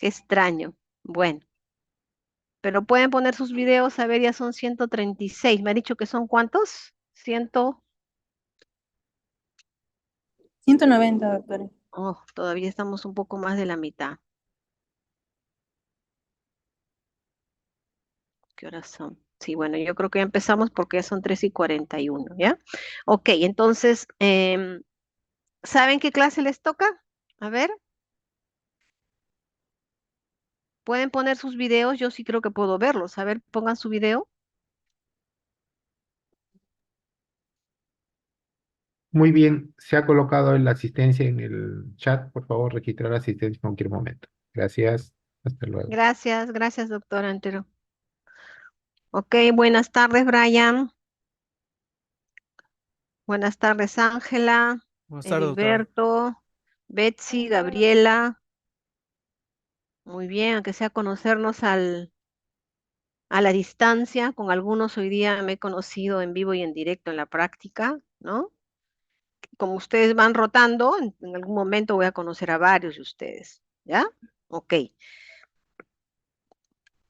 Qué extraño. Bueno, pero pueden poner sus videos, a ver, ya son 136. ¿Me ha dicho que son cuántos? 100. 190, doctora. Oh, todavía estamos un poco más de la mitad. ¿Qué horas son? Sí, bueno, yo creo que ya empezamos porque ya son 3:41, ¿ya? Ok, entonces, ¿saben qué clase les toca? A ver, pueden poner sus videos, yo sí creo que puedo verlos. A ver, pongan su video. Muy bien, se ha colocado la asistencia en el chat. Por favor, registrar asistencia en cualquier momento. Gracias. Hasta luego. Gracias, gracias, doctor Antero. Ok, buenas tardes, Brian. Buenas tardes, Ángela, Buenas tardes, doctora. Heriberto, Betsy, Gabriela. Muy bien, aunque sea conocernos a la distancia, con algunos hoy día me he conocido en vivo y en directo en la práctica, ¿no? Como ustedes van rotando, en algún momento voy a conocer a varios de ustedes, ¿ya? Ok,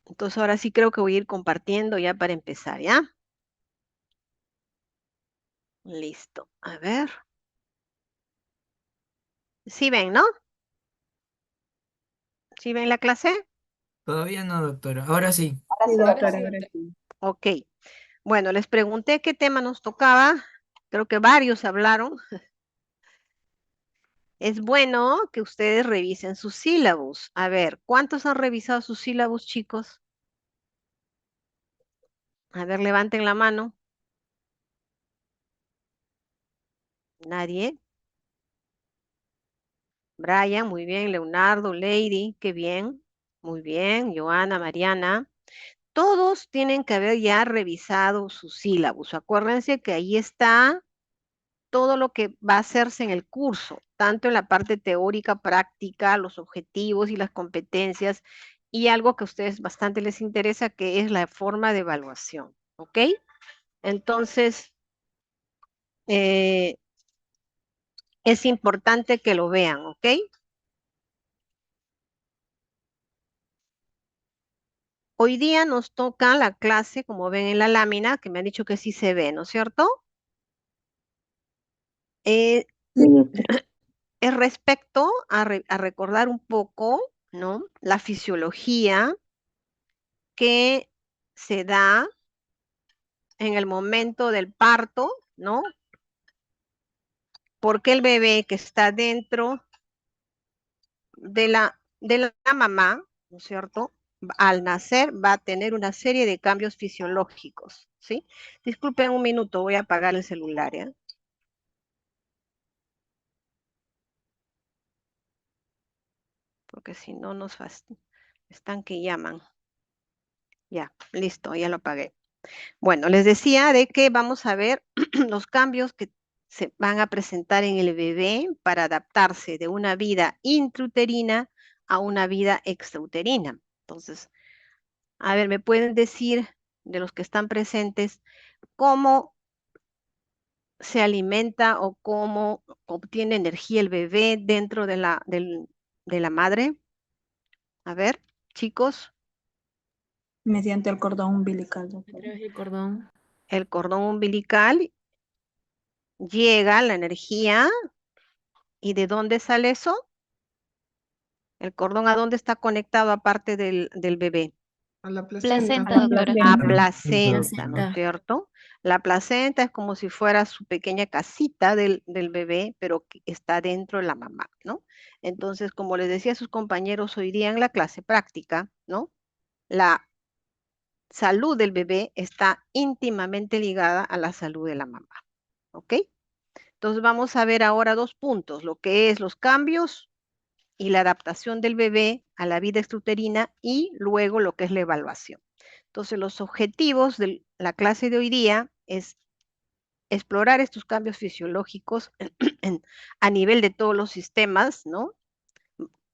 entonces ahora sí creo que voy a ir compartiendo ya para empezar, ¿ya? Listo, a ver. ¿Sí ven, no? ¿Sí ven la clase? Todavía no, doctora. Ahora sí. Sí, doctora, ahora sí. Ok, bueno, les pregunté qué tema nos tocaba, creo que varios hablaron. Es bueno que ustedes revisen sus sílabus. A ver, ¿cuántos han revisado sus sílabus, chicos? A ver, levanten la mano. Nadie. Brian, muy bien. Leonardo, Lady, qué bien. Muy bien. Joana, Mariana. Todos tienen que haber ya revisado sus sílabus. Acuérdense que ahí está todo lo que va a hacerse en el curso, tanto en la parte teórica, práctica, los objetivos y las competencias, y algo que a ustedes bastante les interesa, que es la forma de evaluación, ¿ok? Entonces, eh, es importante que lo vean, ¿ok? Hoy día nos toca la clase, como ven en la lámina, que me han dicho que sí se ve, ¿no es cierto? Eh, Sí, doctora. es respecto a recordar un poco, ¿no? La fisiología que se da en el momento del parto, ¿no? Porque el bebé que está dentro de la mamá, ¿no es cierto? Al nacer va a tener una serie de cambios fisiológicos, ¿sí? Disculpen un minuto, voy a apagar el celular, ¿ya? Porque si no están que llaman. Ya, listo, ya lo apagué. Bueno, les decía de que vamos a ver los cambios que se van a presentar en el bebé para adaptarse de una vida intrauterina a una vida extrauterina. Entonces, a ver, ¿me pueden decir de los que están presentes cómo se alimenta o cómo obtiene energía el bebé dentro de la madre? A ver, chicos, Mediante el cordón umbilical, A doctora. través del cordón. el cordón umbilical llega la energía. ¿Y de dónde sale eso? ¿El cordón a dónde está conectado aparte del bebé? A la placenta. Placenta, doctora. A Placenta. placenta, ¿no es Placenta. cierto? La placenta es como si fuera su pequeña casita del bebé, pero que está dentro de la mamá, ¿no? Entonces, como les decía a sus compañeros hoy día en la clase práctica, ¿no? La salud del bebé está íntimamente ligada a la salud de la mamá, ¿ok? Entonces vamos a ver ahora dos puntos, lo que es los cambios y la adaptación del bebé a la vida extrauterina y luego lo que es la evaluación. Entonces, los objetivos de la clase de hoy día es explorar estos cambios fisiológicos a nivel de todos los sistemas, ¿no?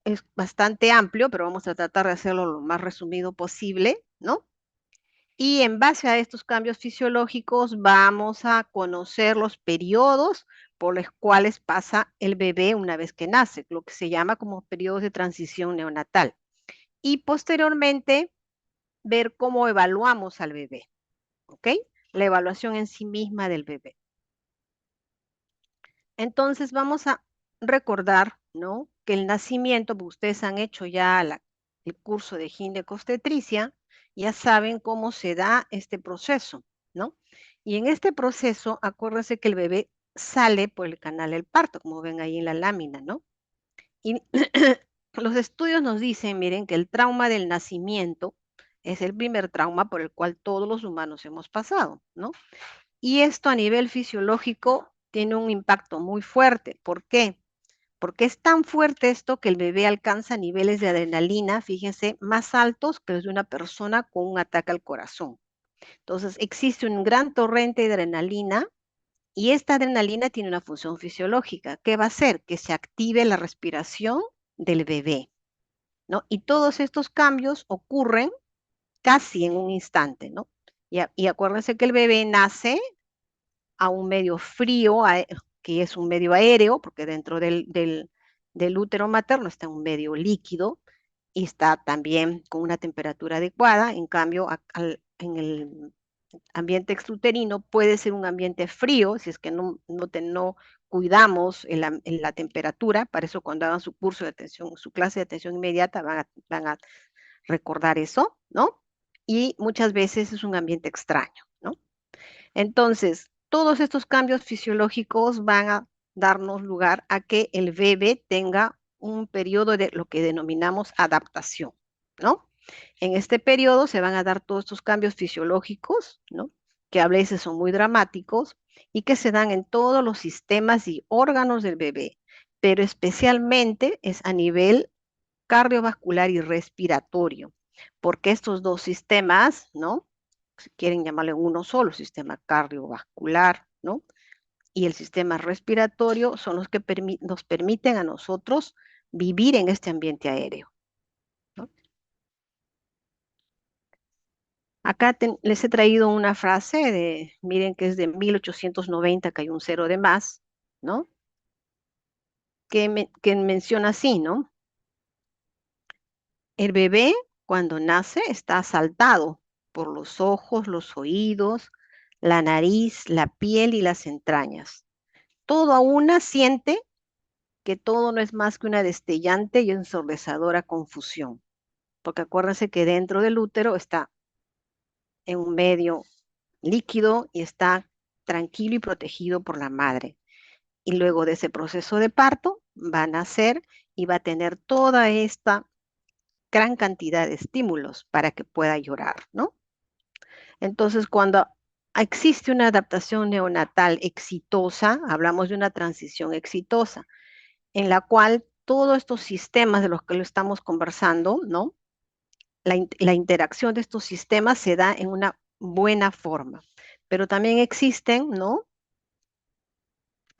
Es bastante amplio, pero vamos a tratar de hacerlo lo más resumido posible, ¿no? Y en base a estos cambios fisiológicos vamos a conocer los periodos por los cuales pasa el bebé una vez que nace, lo que se llama como periodos de transición neonatal. y posteriormente ver cómo evaluamos al bebé, ¿ok? La evaluación en sí misma del bebé. Entonces vamos a recordar, ¿no? Que el nacimiento, pues ustedes han hecho ya el curso de ginecobstetricia, ya saben cómo se da este proceso, ¿no? Y en este proceso, acuérdense que el bebé sale por el canal del parto, como ven ahí en la lámina, ¿no? Y los estudios nos dicen, miren, que el trauma del nacimiento es el primer trauma por el cual todos los humanos hemos pasado, ¿no? Y esto a nivel fisiológico tiene un impacto muy fuerte. ¿Por qué? Porque es tan fuerte esto que el bebé alcanza niveles de adrenalina, fíjense, más altos que los de una persona con un ataque al corazón. Entonces, existe un gran torrente de adrenalina y esta adrenalina tiene una función fisiológica. ¿Qué va a hacer? Que se active la respiración del bebé, ¿no? Y todos estos cambios ocurren casi en un instante, ¿no? Y acuérdense que el bebé nace a un medio frío, que es un medio aéreo, porque dentro del útero materno está un medio líquido y está también con una temperatura adecuada. En cambio, en el ambiente exuterino puede ser un ambiente frío, si es que no cuidamos en la temperatura. Para eso cuando hagan su curso de atención, su clase de atención inmediata, van a recordar eso, ¿no? Y muchas veces es un ambiente extraño, ¿no? Entonces, todos estos cambios fisiológicos van a darnos lugar a que el bebé tenga un periodo de lo que denominamos adaptación, ¿no? En este periodo se van a dar todos estos cambios fisiológicos, ¿no? Que a veces son muy dramáticos y que se dan en todos los sistemas y órganos del bebé, pero especialmente es a nivel cardiovascular y respiratorio, porque estos dos sistemas, ¿no? Si quieren llamarle uno solo, sistema cardiovascular, ¿no? Y el sistema respiratorio son los que nos permiten a nosotros vivir en este ambiente aéreo, ¿no? Acá les he traído una frase miren que es de 1890, que hay un cero de más, ¿no? Que menciona así, ¿no? El bebé cuando nace está asaltado por los ojos, los oídos, la nariz, la piel y las entrañas. Todo a una siente que todo no es más que una destellante y ensordecedora confusión, porque acuérdense que dentro del útero está en un medio líquido y está tranquilo y protegido por la madre. Y luego de ese proceso de parto va a nacer y va a tener toda esta gran cantidad de estímulos para que pueda llorar, ¿no? Entonces, cuando existe una adaptación neonatal exitosa, hablamos de una transición exitosa, en la cual todos estos sistemas de los que lo estamos conversando, ¿no? La interacción de estos sistemas se da en una buena forma, pero también existen, ¿no?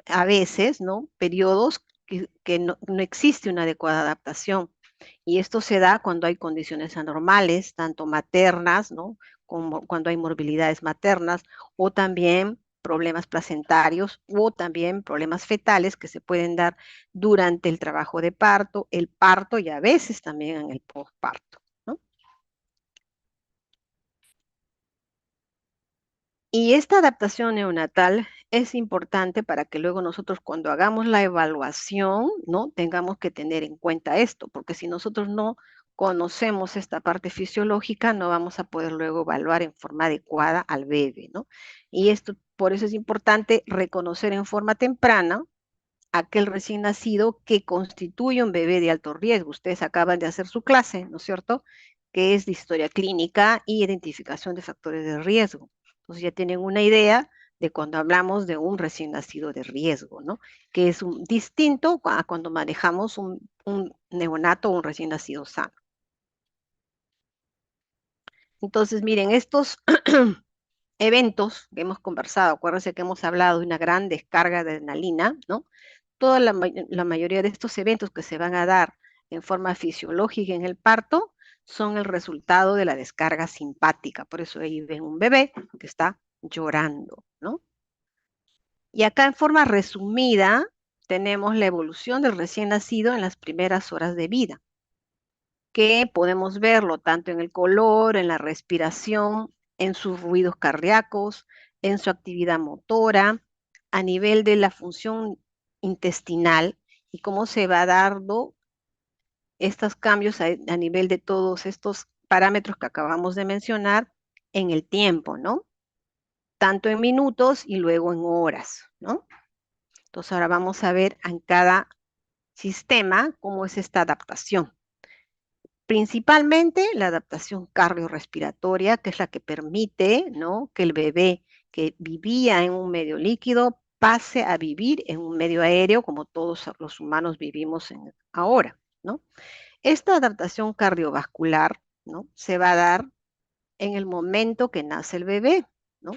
A veces, ¿no? Periodos que no existe una adecuada adaptación. Y esto se da cuando hay condiciones anormales, tanto maternas, ¿no? Como cuando hay morbilidades maternas, o también problemas placentarios, o también problemas fetales que se pueden dar durante el trabajo de parto, el parto y a veces también en el postparto, ¿no? Y esta adaptación neonatal es importante para que luego nosotros cuando hagamos la evaluación, ¿no? Tengamos que tener en cuenta esto, porque si nosotros no conocemos esta parte fisiológica, no vamos a poder luego evaluar en forma adecuada al bebé, ¿no? Y esto, por eso es importante reconocer en forma temprana aquel recién nacido que constituye un bebé de alto riesgo. Ustedes acaban de hacer su clase, ¿no es cierto? Que es de historia clínica y identificación de factores de riesgo. Entonces ya tienen una idea de cuando hablamos de un recién nacido de riesgo, ¿no? Que es distinto a cuando manejamos un neonato o un recién nacido sano. Entonces, miren, estos eventos que hemos conversado, acuérdense que hemos hablado de una gran descarga de adrenalina, ¿no? Toda la mayoría de estos eventos que se van a dar en forma fisiológica en el parto son el resultado de la descarga simpática. Por eso ahí ven un bebé que está llorando, ¿no? Y acá en forma resumida tenemos la evolución del recién nacido en las primeras horas de vida. que podemos verlo tanto en el color, en la respiración, en sus ruidos cardíacos, en su actividad motora, a nivel de la función intestinal y cómo se va dando estos cambios a nivel de todos estos parámetros que acabamos de mencionar en el tiempo, ¿no? Tanto en minutos y luego en horas, ¿no? Entonces ahora vamos a ver en cada sistema cómo es esta adaptación. Principalmente la adaptación cardiorrespiratoria, que es la que permite, ¿no?, que el bebé que vivía en un medio líquido pase a vivir en un medio aéreo, como todos los humanos vivimos ahora, ¿no? Esta adaptación cardiovascular, ¿no?, se va a dar en el momento que nace el bebé, ¿no?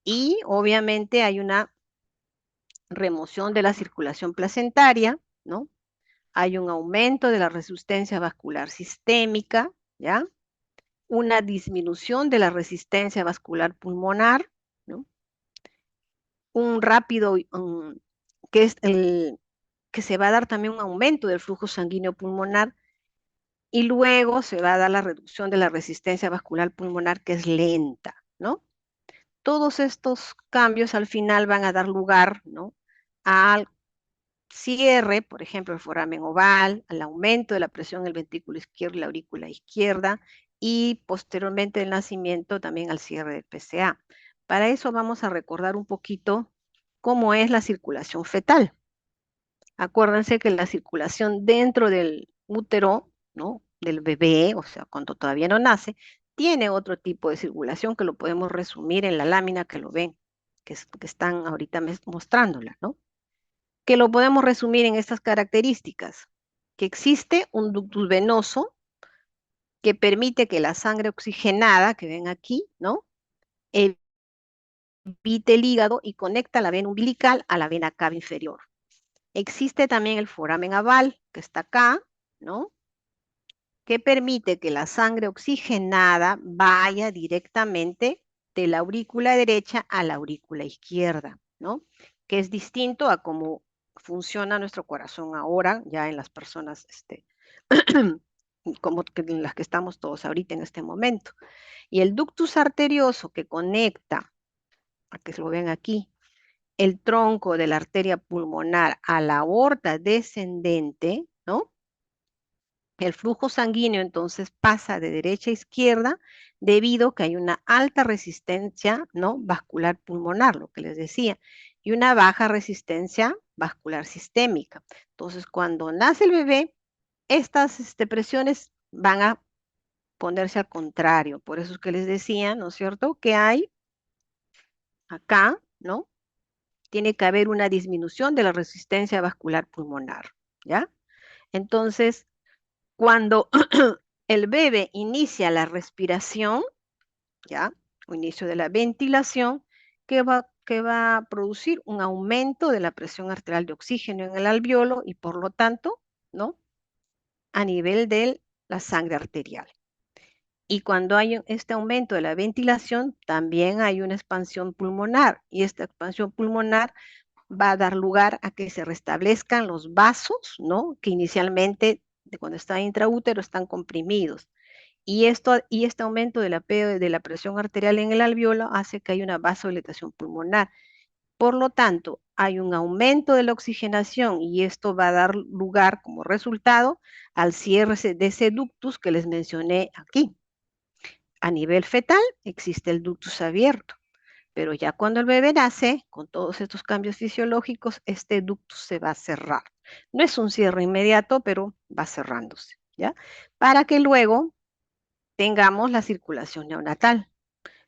Y obviamente hay una remoción de la circulación placentaria, ¿no? Hay un aumento de la resistencia vascular sistémica, ¿ya? Una disminución de la resistencia vascular pulmonar, ¿no? Un rápido, que es el que se va a dar también un aumento del flujo sanguíneo pulmonar y luego se va a dar la reducción de la resistencia vascular pulmonar que es lenta, ¿no? Todos estos cambios al final van a dar lugar, ¿no?, al cierre, por ejemplo, el foramen oval, al aumento de la presión en el ventrículo izquierdo y la aurícula izquierda, y posteriormente el nacimiento también al cierre del PCA. Para eso vamos a recordar un poquito cómo es la circulación fetal. Acuérdense que la circulación dentro del útero, ¿no?, del bebé, o sea, cuando todavía no nace, tiene otro tipo de circulación que lo podemos resumir en la lámina que lo ven, que están ahorita mostrándola, ¿no? Que lo podemos resumir en estas características, que existe un ductus venoso que permite que la sangre oxigenada, que ven aquí, ¿no?, evite el hígado y conecta la vena umbilical a la vena cava inferior. Existe también el foramen aval, que está acá, ¿no?, que permite que la sangre oxigenada vaya directamente de la aurícula derecha a la aurícula izquierda, ¿no?, que es distinto a cómo funciona nuestro corazón ahora, ya en las personas como en las que estamos todos ahorita en este momento. Y el ductus arterioso que conecta, a que lo ven aquí, el tronco de la arteria pulmonar a la aorta descendente, ¿no? El flujo sanguíneo entonces pasa de derecha a izquierda debido a que hay una alta resistencia, ¿no?, vascular pulmonar, lo que les decía, y una baja resistencia vascular sistémica. Entonces, cuando nace el bebé, estas presiones van a ponerse al contrario. Por eso es que les decía, ¿no es cierto?, que hay acá, ¿no?, tiene que haber una disminución de la resistencia vascular pulmonar, ¿ya? Entonces, cuando el bebé inicia la respiración, ¿ya?, o inicio de la ventilación, que va a producir un aumento de la presión arterial de oxígeno en el alveolo y por lo tanto, ¿no?, a nivel de la sangre arterial. Y cuando hay este aumento de la ventilación, también hay una expansión pulmonar y esta expansión pulmonar va a dar lugar a que se restablezcan los vasos, ¿no?, que inicialmente, cuando está intraútero, están comprimidos. Y este aumento de la presión arterial en el alveolo hace que haya una vasodilatación pulmonar. Por lo tanto, hay un aumento de la oxigenación y esto va a dar lugar como resultado al cierre de ese ductus que les mencioné aquí. A nivel fetal existe el ductus abierto, pero ya cuando el bebé nace, con todos estos cambios fisiológicos, este ductus se va a cerrar. No es un cierre inmediato, pero va cerrándose, ¿ya? Para que luego tengamos la circulación neonatal,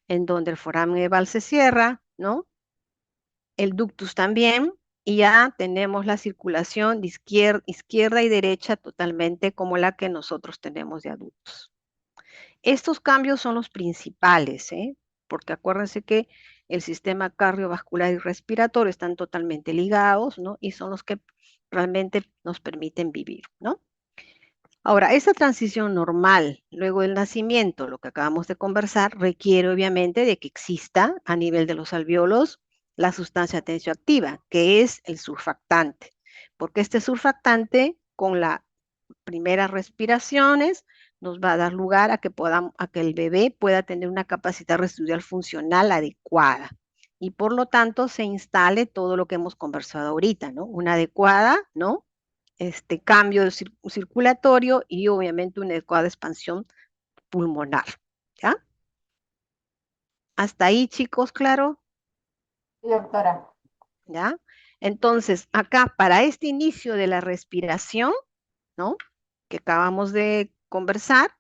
en donde el foramen aval se cierra, ¿no?, el ductus también, y ya tenemos la circulación de izquierda y derecha totalmente como la que nosotros tenemos de adultos. Estos cambios son los principales, porque acuérdense que el sistema cardiovascular y respiratorio están totalmente ligados, ¿no?, y son los que realmente nos permiten vivir, ¿no? Ahora, esa transición normal luego del nacimiento, lo que acabamos de conversar, requiere obviamente de que exista a nivel de los alveolos la sustancia tensioactiva, que es el surfactante, porque este surfactante con la primeras respiraciones nos va a dar lugar a que el bebé pueda tener una capacidad residual funcional adecuada y por lo tanto se instale todo lo que hemos conversado ahorita, ¿no? Una adecuada, ¿no? Cambio circulatorio y obviamente una adecuada expansión pulmonar, ¿ya? Hasta ahí, chicos, claro, Sí, doctora. ¿ya? Entonces, acá para este inicio de la respiración, ¿no? Que acabamos de conversar,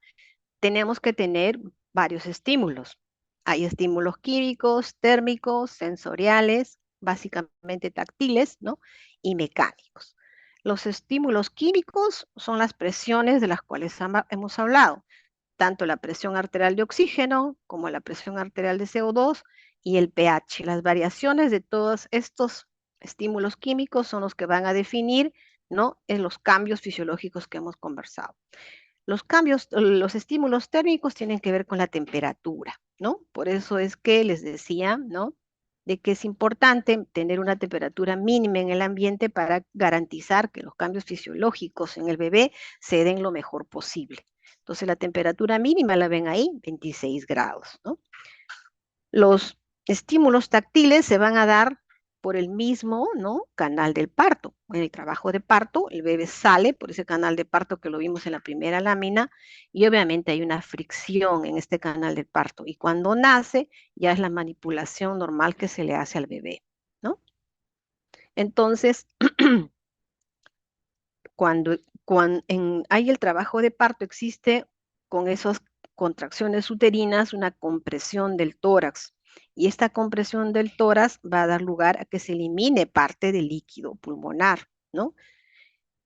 tenemos que tener varios estímulos. Hay estímulos químicos, térmicos, sensoriales, básicamente táctiles, ¿no? Y mecánicos. Los estímulos químicos son las presiones de las cuales hemos hablado, tanto la presión arterial de oxígeno como la presión arterial de CO2 y el pH. Las variaciones de todos estos estímulos químicos son los que van a definir, ¿no? En los cambios fisiológicos que hemos conversado. Los cambios, los estímulos térmicos tienen que ver con la temperatura, ¿no? Por eso es que les decía, ¿no? De que es importante tener una temperatura mínima en el ambiente para garantizar que los cambios fisiológicos en el bebé se den lo mejor posible. Entonces la temperatura mínima la ven ahí, 26 grados, ¿no? Los estímulos táctiles se van a dar por el mismo, ¿no? Canal del parto. En el trabajo de parto, el bebé sale por ese canal de parto que lo vimos en la primera lámina y obviamente hay una fricción en este canal de parto. Y cuando nace, ya es la manipulación normal que se le hace al bebé, ¿no? Entonces, cuando hay el trabajo de parto, existe con esas contracciones uterinas una compresión del tórax. Y esta compresión del tórax va a dar lugar a que se elimine parte del líquido pulmonar, ¿no?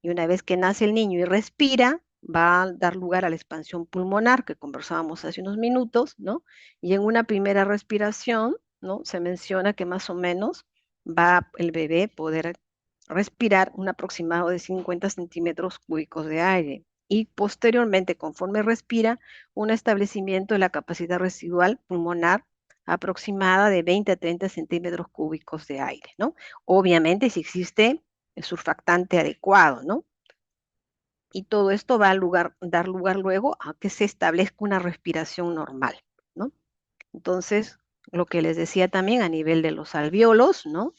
Y una vez que nace el niño y respira, va a dar lugar a la expansión pulmonar que conversábamos hace unos minutos, ¿no? Y en una primera respiración, ¿no? Se menciona que más o menos va el bebé poder respirar un aproximado de 50 centímetros cúbicos de aire. Y posteriormente, conforme respira, un establecimiento de la capacidad residual pulmonar aproximada de 20 a 30 centímetros cúbicos de aire, ¿no? Obviamente, si existe el surfactante adecuado, ¿no? Y todo esto va a dar lugar luego a que se establezca una respiración normal, ¿no? Entonces, lo que les decía también a nivel de los alvéolos, ¿no?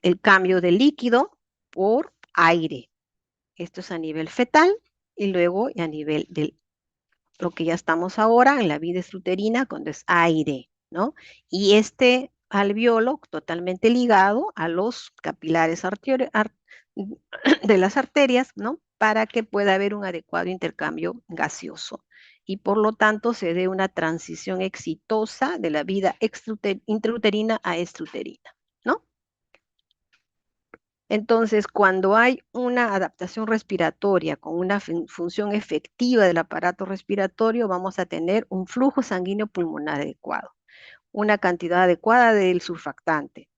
El cambio de líquido por aire. Esto es a nivel fetal y luego a nivel de lo que ya estamos ahora en la vida extruterina cuando es aire, ¿no? Y este alvéolo totalmente ligado a los capilares de las arterias, ¿no? Para que pueda haber un adecuado intercambio gaseoso y por lo tanto se dé una transición exitosa de la vida intrauterina a extruterina, ¿no? Entonces, cuando hay una adaptación respiratoria con una función efectiva del aparato respiratorio, vamos a tener un flujo sanguíneo pulmonar adecuado, una cantidad adecuada del surfactante,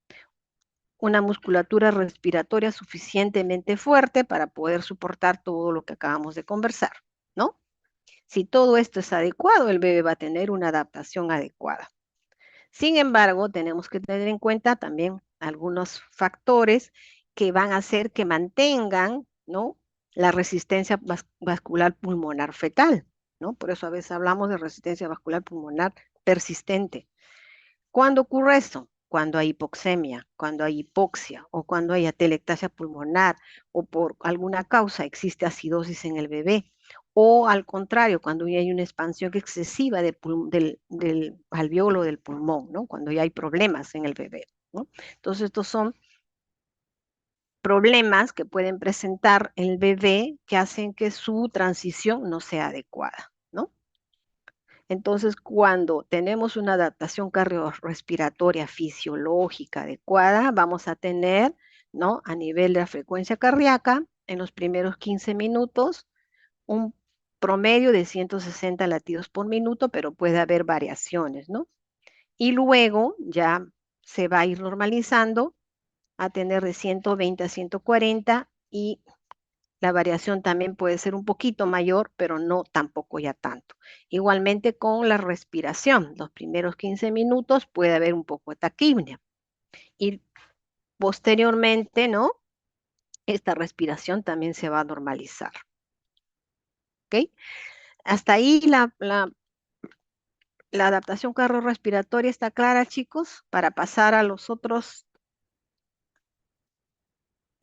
una musculatura respiratoria suficientemente fuerte para poder soportar todo lo que acabamos de conversar, ¿no? Si todo esto es adecuado, el bebé va a tener una adaptación adecuada. Sin embargo, tenemos que tener en cuenta también algunos factores que van a hacer que mantengan, ¿no? La resistencia vascular pulmonar fetal, ¿no? Por eso a veces hablamos de resistencia vascular pulmonar persistente. ¿Cuándo ocurre esto? Cuando hay hipoxemia, cuando hay hipoxia o cuando hay atelectasia pulmonar o por alguna causa existe acidosis en el bebé. O al contrario, cuando ya hay una expansión excesiva del alvéolo del pulmón, ¿no? Cuando ya hay problemas en el bebé, ¿no? Entonces, estos son problemas que pueden presentar el bebé que hacen que su transición no sea adecuada, ¿no? Entonces, cuando tenemos una adaptación cardiorrespiratoria fisiológica adecuada, vamos a tener, ¿no? A nivel de la frecuencia cardíaca, en los primeros 15 minutos, un promedio de 160 latidos por minuto, pero puede haber variaciones, ¿no? Y luego ya se va a ir normalizando a tener de 120 a 140 y la variación también puede ser un poquito mayor, pero no tampoco ya tanto. Igualmente con la respiración, los primeros 15 minutos puede haber un poco de taquipnea y posteriormente, ¿no? Esta respiración también se va a normalizar, ¿ok? Hasta ahí la adaptación cardiorrespiratoria está clara, chicos, para pasar a los otros.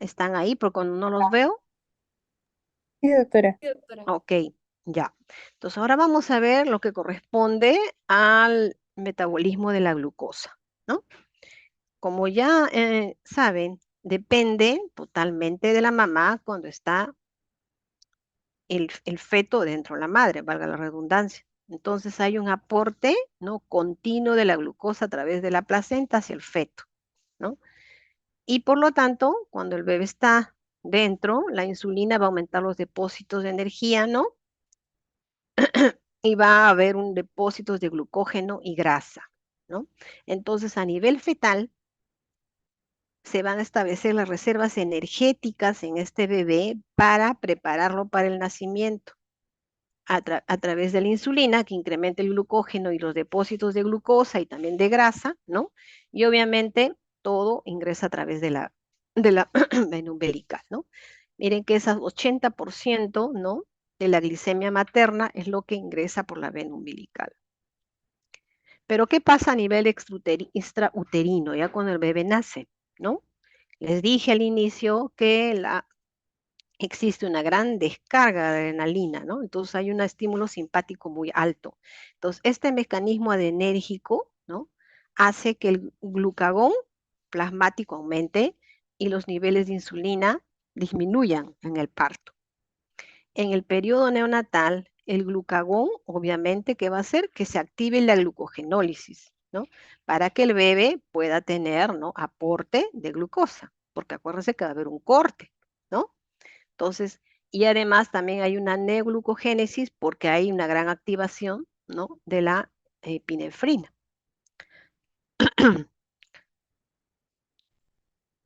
¿Están ahí? Porque cuando no los veo. Sí, doctora. Ok, ya. Entonces ahora vamos a ver lo que corresponde al metabolismo de la glucosa, ¿no? Como ya saben, depende totalmente de la mamá cuando está el feto dentro de la madre, valga la redundancia. Entonces hay un aporte, ¿no? Continuo de la glucosa a través de la placenta hacia el feto, ¿no? Y por lo tanto, cuando el bebé está dentro, la insulina va a aumentar los depósitos de energía, ¿no? Y va a haber un depósito de glucógeno y grasa, ¿no? Entonces, a nivel fetal, se van a establecer las reservas energéticas en este bebé para prepararlo para el nacimiento a través de la insulina que incrementa el glucógeno y los depósitos de glucosa y también de grasa, ¿no? Y obviamente todo ingresa a través de la vena umbilical, ¿no? Miren que esas 80%, ¿no? De la glicemia materna es lo que ingresa por la vena umbilical. Pero ¿qué pasa a nivel extrauterino, ya cuando el bebé nace, ¿no? Les dije al inicio que existe una gran descarga de adrenalina, ¿no? Entonces hay un estímulo simpático muy alto. Entonces, este mecanismo adrenérgico, ¿no? Hace que el glucagón plasmático aumente y los niveles de insulina disminuyan en el parto. En el periodo neonatal, el glucagón, obviamente, ¿qué va a hacer? Que se active la glucogenólisis, ¿no? Para que el bebé pueda tener, ¿no? Aporte de glucosa, porque acuérdense que va a haber un corte, ¿no? Entonces, y además también hay una neoglucogénesis porque hay una gran activación, ¿no? De la epinefrina.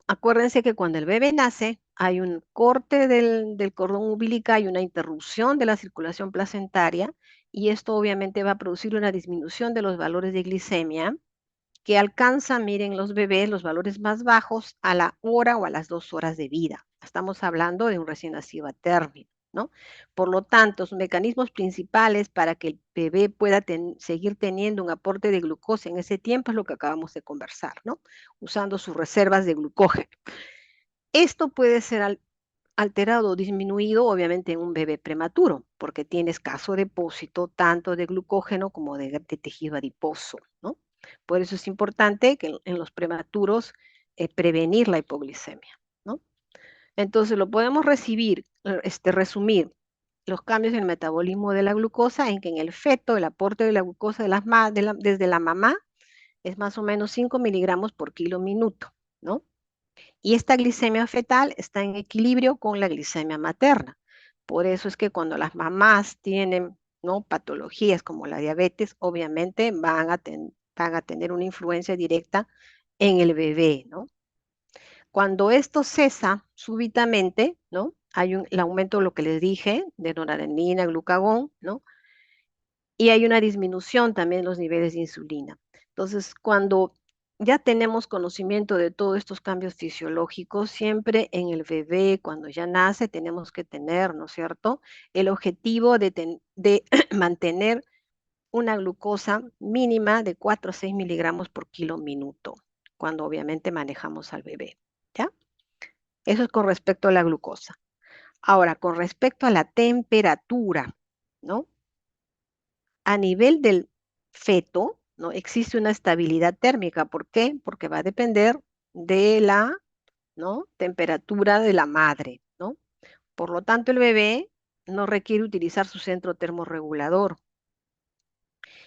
Acuérdense que cuando el bebé nace, hay un corte del cordón umbilical y una interrupción de la circulación placentaria, y esto obviamente va a producir una disminución de los valores de glicemia que alcanza, miren, los bebés los valores más bajos a la hora o a las 2 horas de vida. Estamos hablando de un recién nacido a término, ¿no? Por lo tanto, los mecanismos principales para que el bebé pueda seguir teniendo un aporte de glucosa en ese tiempo es lo que acabamos de conversar, ¿no? Usando sus reservas de glucógeno. Esto puede ser alterado o disminuido, obviamente, en un bebé prematuro, porque tiene escaso depósito tanto de glucógeno como de tejido adiposo, ¿no? Por eso es importante que en los prematuros prevenir la hipoglicemia, ¿no? Entonces lo podemos resumir los cambios en el metabolismo de la glucosa en que en el feto el aporte de la glucosa desde la mamá es más o menos 5 miligramos por kilo minuto, ¿no? Y esta glicemia fetal está en equilibrio con la glicemia materna. Por eso es que cuando las mamás tienen, ¿no? Patologías como la diabetes, obviamente van a tener una influencia directa en el bebé, ¿no? Cuando esto cesa súbitamente, ¿no? Hay el aumento de lo que les dije, de noradrenalina, glucagón, ¿no? Y hay una disminución también en los niveles de insulina. Entonces, cuando ya tenemos conocimiento de todos estos cambios fisiológicos, siempre en el bebé, cuando ya nace, tenemos que tener, ¿no es cierto?, el objetivo de mantener una glucosa mínima de 4 a 6 miligramos por kilo minuto, cuando obviamente manejamos al bebé, ¿ya? Eso es con respecto a la glucosa. Ahora, con respecto a la temperatura, ¿no? A nivel del feto, ¿no? Existe una estabilidad térmica. ¿Por qué? Porque va a depender de la, ¿no? Temperatura de la madre, ¿no? Por lo tanto, el bebé no requiere utilizar su centro termorregulador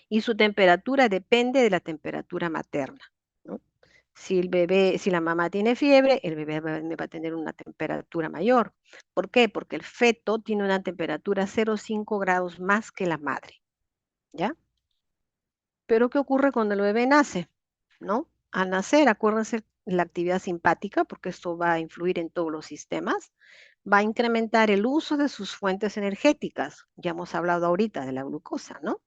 y su temperatura depende de la temperatura materna, ¿no? Si la mamá tiene fiebre, el bebé va a tener una temperatura mayor. ¿Por qué? Porque el feto tiene una temperatura 0,5 grados más que la madre, ¿ya? Pero ¿qué ocurre cuando el bebé nace? ¿No? Al nacer, acuérdense la actividad simpática, porque esto va a influir en todos los sistemas, va a incrementar el uso de sus fuentes energéticas. Ya hemos hablado ahorita de la glucosa, ¿no?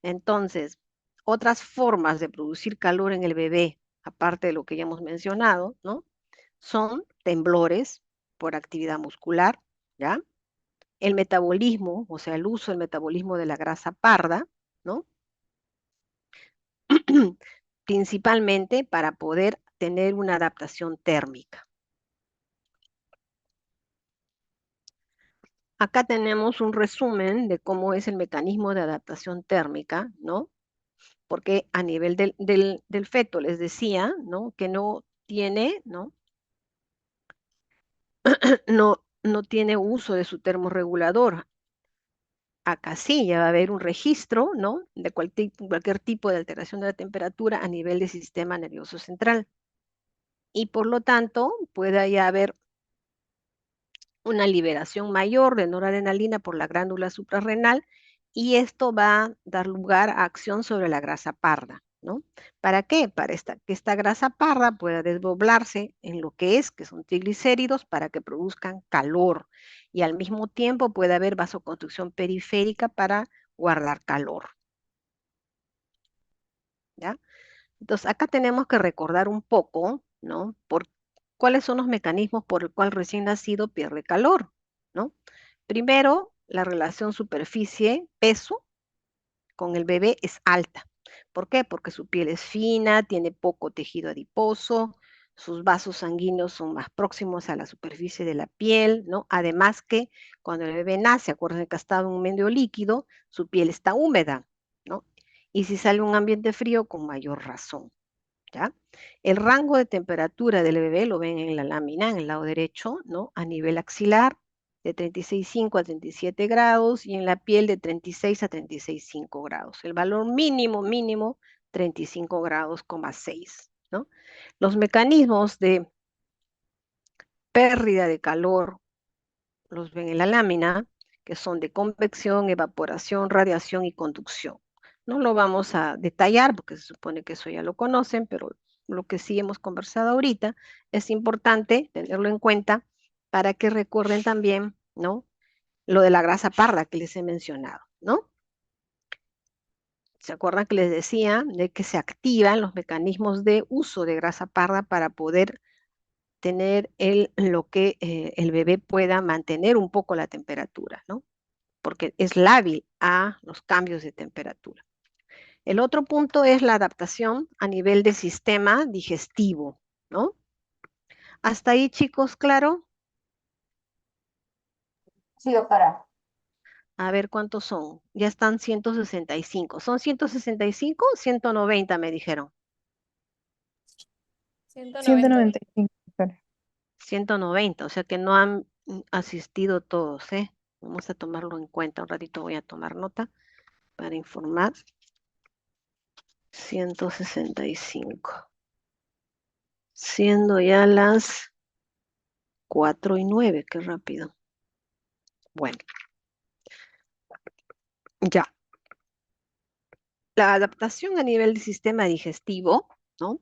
Entonces, otras formas de producir calor en el bebé, aparte de lo que ya hemos mencionado, ¿no? Son temblores por actividad muscular, ¿ya? el metabolismo, o sea, el uso del metabolismo de la grasa parda, ¿no? Principalmente para poder tener una adaptación térmica. Acá tenemos un resumen de cómo es el mecanismo de adaptación térmica, ¿no? Porque a nivel del feto les decía, ¿no? Que no tiene, ¿no? No tiene uso de su termorregulador. Acá sí, ya va a haber un registro, ¿no? De cualquier tipo de alteración de la temperatura a nivel del sistema nervioso central. Y por lo tanto, puede ya haber una liberación mayor de noradrenalina por la glándula suprarrenal y esto va a dar lugar a acción sobre la grasa parda, ¿no? ¿Para qué? Para que esta grasa parda pueda desdoblarse en lo que son triglicéridos para que produzcan calor y al mismo tiempo puede haber vasoconstricción periférica para guardar calor, ¿ya? Entonces, acá tenemos que recordar un poco, ¿no? ¿Cuáles son los mecanismos por el cual recién nacido pierde calor, ¿no? Primero, la relación superficie-peso con el bebé es alta. ¿Por qué? Porque su piel es fina, tiene poco tejido adiposo, sus vasos sanguíneos son más próximos a la superficie de la piel, ¿no? Además que cuando el bebé nace, acuérdense que ha estado en un medio líquido, su piel está húmeda, ¿no? Y si sale un ambiente frío, con mayor razón. ¿Ya? El rango de temperatura del bebé lo ven en la lámina, en el lado derecho, ¿no? A nivel axilar, de 36,5 a 37 grados, y en la piel de 36 a 36,5 grados. El valor mínimo, 35 grados, 6, ¿no? Los mecanismos de pérdida de calor los ven en la lámina, que son de convección, evaporación, radiación y conducción. No lo vamos a detallar porque se supone que eso ya lo conocen, pero lo que sí hemos conversado ahorita es importante tenerlo en cuenta para que recuerden también, ¿no? Lo de la grasa parda que les he mencionado, ¿no? ¿Se acuerdan que les decía de que se activan los mecanismos de uso de grasa parda para poder tener lo que el bebé pueda mantener un poco la temperatura, ¿no? Porque es lábil a los cambios de temperatura. El otro punto es la adaptación a nivel del sistema digestivo, ¿no? Hasta ahí, chicos, claro. Sí, doctora. A ver cuántos son. Ya están 165. ¿Son 165 o 190 me dijeron? 195, doctora. 190, o sea que no han asistido todos, ¿eh? Vamos a tomarlo en cuenta. Un ratito voy a tomar nota para informar. 165. Siendo ya las 4:09, qué rápido. Bueno, ya. La adaptación a nivel del sistema digestivo, ¿no?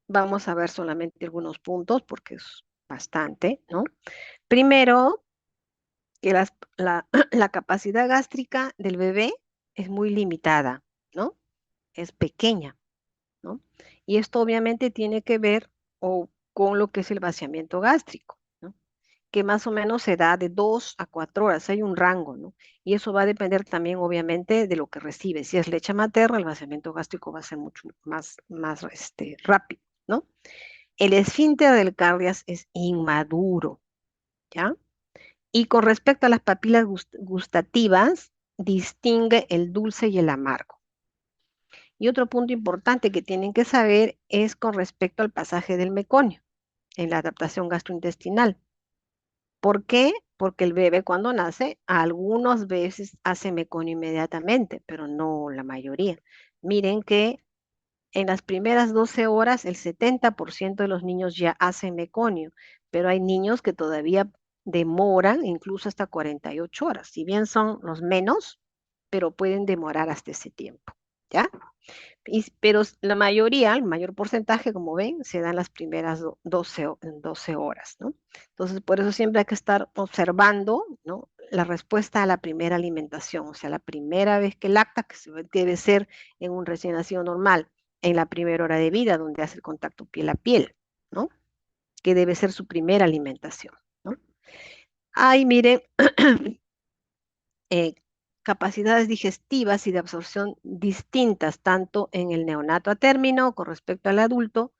Vamos a ver solamente algunos puntos porque es bastante, ¿no? Primero, que la capacidad gástrica del bebé es muy limitada, ¿no? Es pequeña, ¿no? Y esto obviamente tiene que ver con lo que es el vaciamiento gástrico, ¿no? Que más o menos se da de 2 a 4 horas, hay un rango, ¿no? Y eso va a depender también, obviamente, de lo que recibe. Si es leche materna, el vaciamiento gástrico va a ser mucho más rápido, ¿no? El esfínter del cardias es inmaduro, ¿ya? Y con respecto a las papilas gustativas, distingue el dulce y el amargo. Y otro punto importante que tienen que saber es con respecto al pasaje del meconio en la adaptación gastrointestinal. ¿Por qué? Porque el bebé cuando nace, algunas veces hace meconio inmediatamente, pero no la mayoría. Miren que en las primeras 12 horas el 70% de los niños ya hacen meconio, pero hay niños que todavía demoran incluso hasta 48 horas. Si bien son los menos, pero pueden demorar hasta ese tiempo, ¿ya? Pero la mayoría, el mayor porcentaje, como ven, se da en las primeras 12 horas, ¿no? Entonces, por eso siempre hay que estar observando, ¿no? La respuesta a la primera alimentación, o sea, la primera vez que lacta, que debe ser en un recién nacido normal, en la primera hora de vida, donde hace el contacto piel a piel, ¿no? Que debe ser su primera alimentación, ¿no? Ay, miren, eh, capacidades digestivas y de absorción distintas, tanto en el neonato a término con respecto al adulto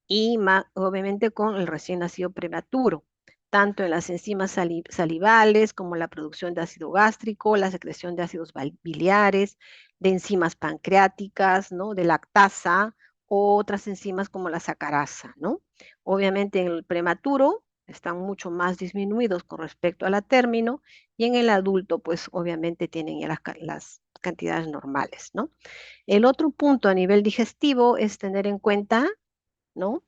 y obviamente con el recién nacido prematuro, tanto en las enzimas salivales como la producción de ácido gástrico, la secreción de ácidos biliares, de enzimas pancreáticas, ¿no? De lactasa o otras enzimas como la sacarasa, ¿no? Obviamente en el prematuro están mucho más disminuidos con respecto a la término y en el adulto pues obviamente tienen ya las cantidades normales, ¿no? El otro punto a nivel digestivo es tener en cuenta, ¿no?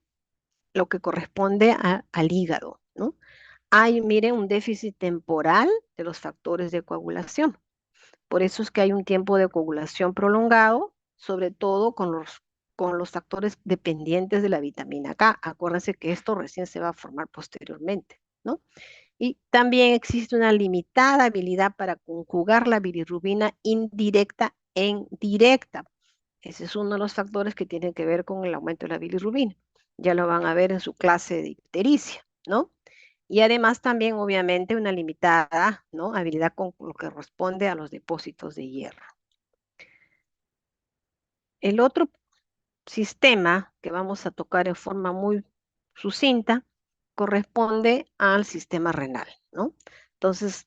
Lo que corresponde al hígado, ¿no? Hay, miren, un déficit temporal de los factores de coagulación. Por eso es que hay un tiempo de coagulación prolongado, sobre todo con los factores dependientes de la vitamina K. Acuérdense que esto recién se va a formar posteriormente, ¿no? Y también existe una limitada habilidad para conjugar la bilirrubina indirecta en directa. Ese es uno de los factores que tienen que ver con el aumento de la bilirrubina. Ya lo van a ver en su clase de ictericia, ¿no? Y además también, obviamente, una limitada, ¿no? Habilidad con lo que responde a los depósitos de hierro. El otro sistema que vamos a tocar en forma muy sucinta corresponde al sistema renal, ¿no? Entonces,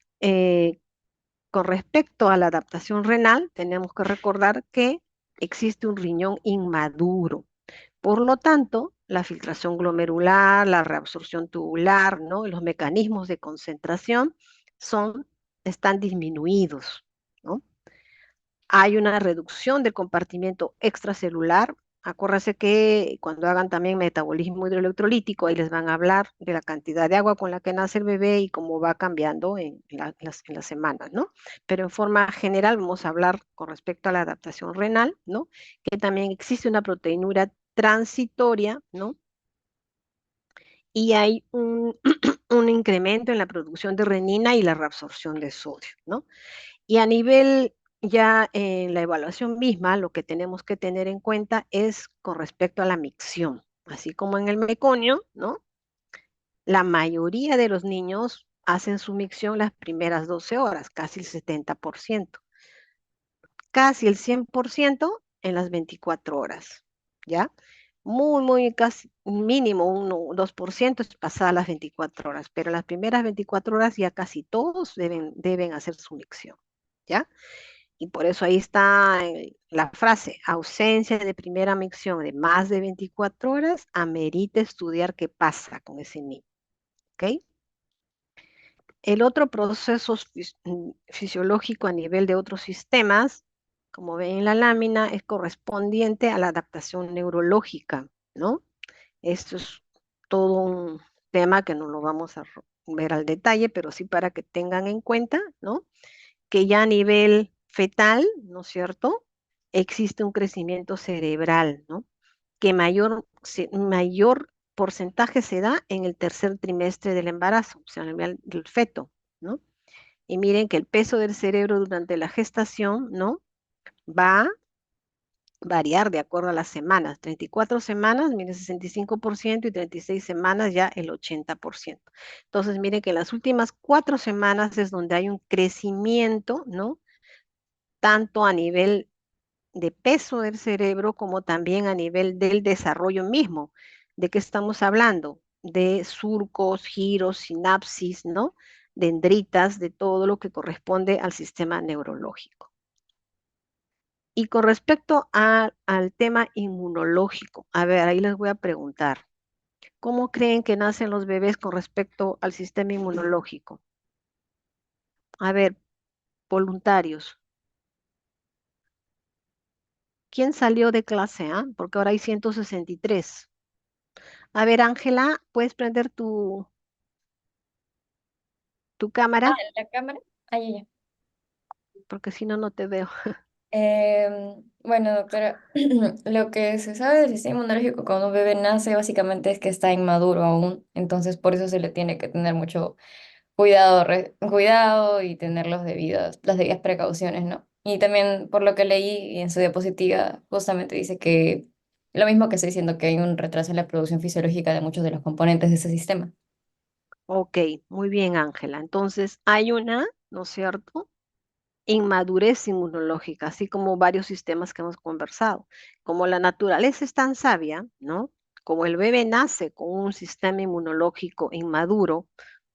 con respecto a la adaptación renal, tenemos que recordar que existe un riñón inmaduro. Por lo tanto, la filtración glomerular, la reabsorción tubular, ¿no? Y los mecanismos de concentración están disminuidos, ¿no? Hay una reducción del compartimiento extracelular. Acuérdense que cuando hagan también metabolismo hidroelectrolítico, ahí les van a hablar de la cantidad de agua con la que nace el bebé y cómo va cambiando en las semanas, ¿no? Pero en forma general vamos a hablar con respecto a la adaptación renal, ¿no? Que también existe una proteinura transitoria, ¿no? Y hay un incremento en la producción de renina y la reabsorción de sodio, ¿no? Y a nivel ya en la evaluación misma, lo que tenemos que tener en cuenta es con respecto a la micción. Así como en el meconio, ¿no? La mayoría de los niños hacen su micción las primeras 12 horas, casi el 70%. Casi el 100% en las 24 horas, ¿ya? Muy, casi mínimo 1 o 2% es pasada las 24 horas, pero las primeras 24 horas ya casi todos deben hacer su micción, ¿ya? Y por eso ahí está la frase, ausencia de primera micción de más de 24 horas, amerita estudiar qué pasa con ese niño, ¿ok? El otro proceso fisiológico a nivel de otros sistemas, como ven en la lámina, es correspondiente a la adaptación neurológica, ¿no? Esto es todo un tema que no lo vamos a ver al detalle, pero sí para que tengan en cuenta, ¿no? Que ya a nivel fetal, ¿no es cierto? Existe un crecimiento cerebral, ¿no? Que mayor porcentaje se da en el tercer trimestre del embarazo, o sea, a nivel del feto, ¿no? Y miren que el peso del cerebro durante la gestación, ¿no? Va a variar de acuerdo a las semanas. 34 semanas, miren, 65% y 36 semanas ya el 80%. Entonces, miren que en las últimas 4 semanas es donde hay un crecimiento, ¿no? Tanto a nivel de peso del cerebro como también a nivel del desarrollo mismo. ¿De qué estamos hablando? De surcos, giros, sinapsis, ¿no? Dendritas, de todo lo que corresponde al sistema neurológico. Y con respecto al tema inmunológico, a ver, ahí les voy a preguntar, ¿cómo creen que nacen los bebés con respecto al sistema inmunológico? A ver, voluntarios. ¿Quién salió de clase A? Porque ahora hay 163. A ver, Ángela, ¿puedes prender tu cámara? ¿La cámara? Ay, ya, ya. Porque si no, no te veo. Bueno, doctora, lo que se sabe del sistema inmunológico cuando un bebé nace básicamente es que está inmaduro aún, entonces por eso se le tiene que tener mucho cuidado, cuidado y tener las debidas precauciones, ¿no? Y también por lo que leí en su diapositiva, justamente dice que lo mismo que estoy diciendo, que hay un retraso en la producción fisiológica de muchos de los componentes de ese sistema. Ok, muy bien, Ángela. Entonces, hay una, ¿no es cierto? inmadurez inmunológica, así como varios sistemas que hemos conversado. Como la naturaleza es tan sabia, ¿no? Como el bebé nace con un sistema inmunológico inmaduro,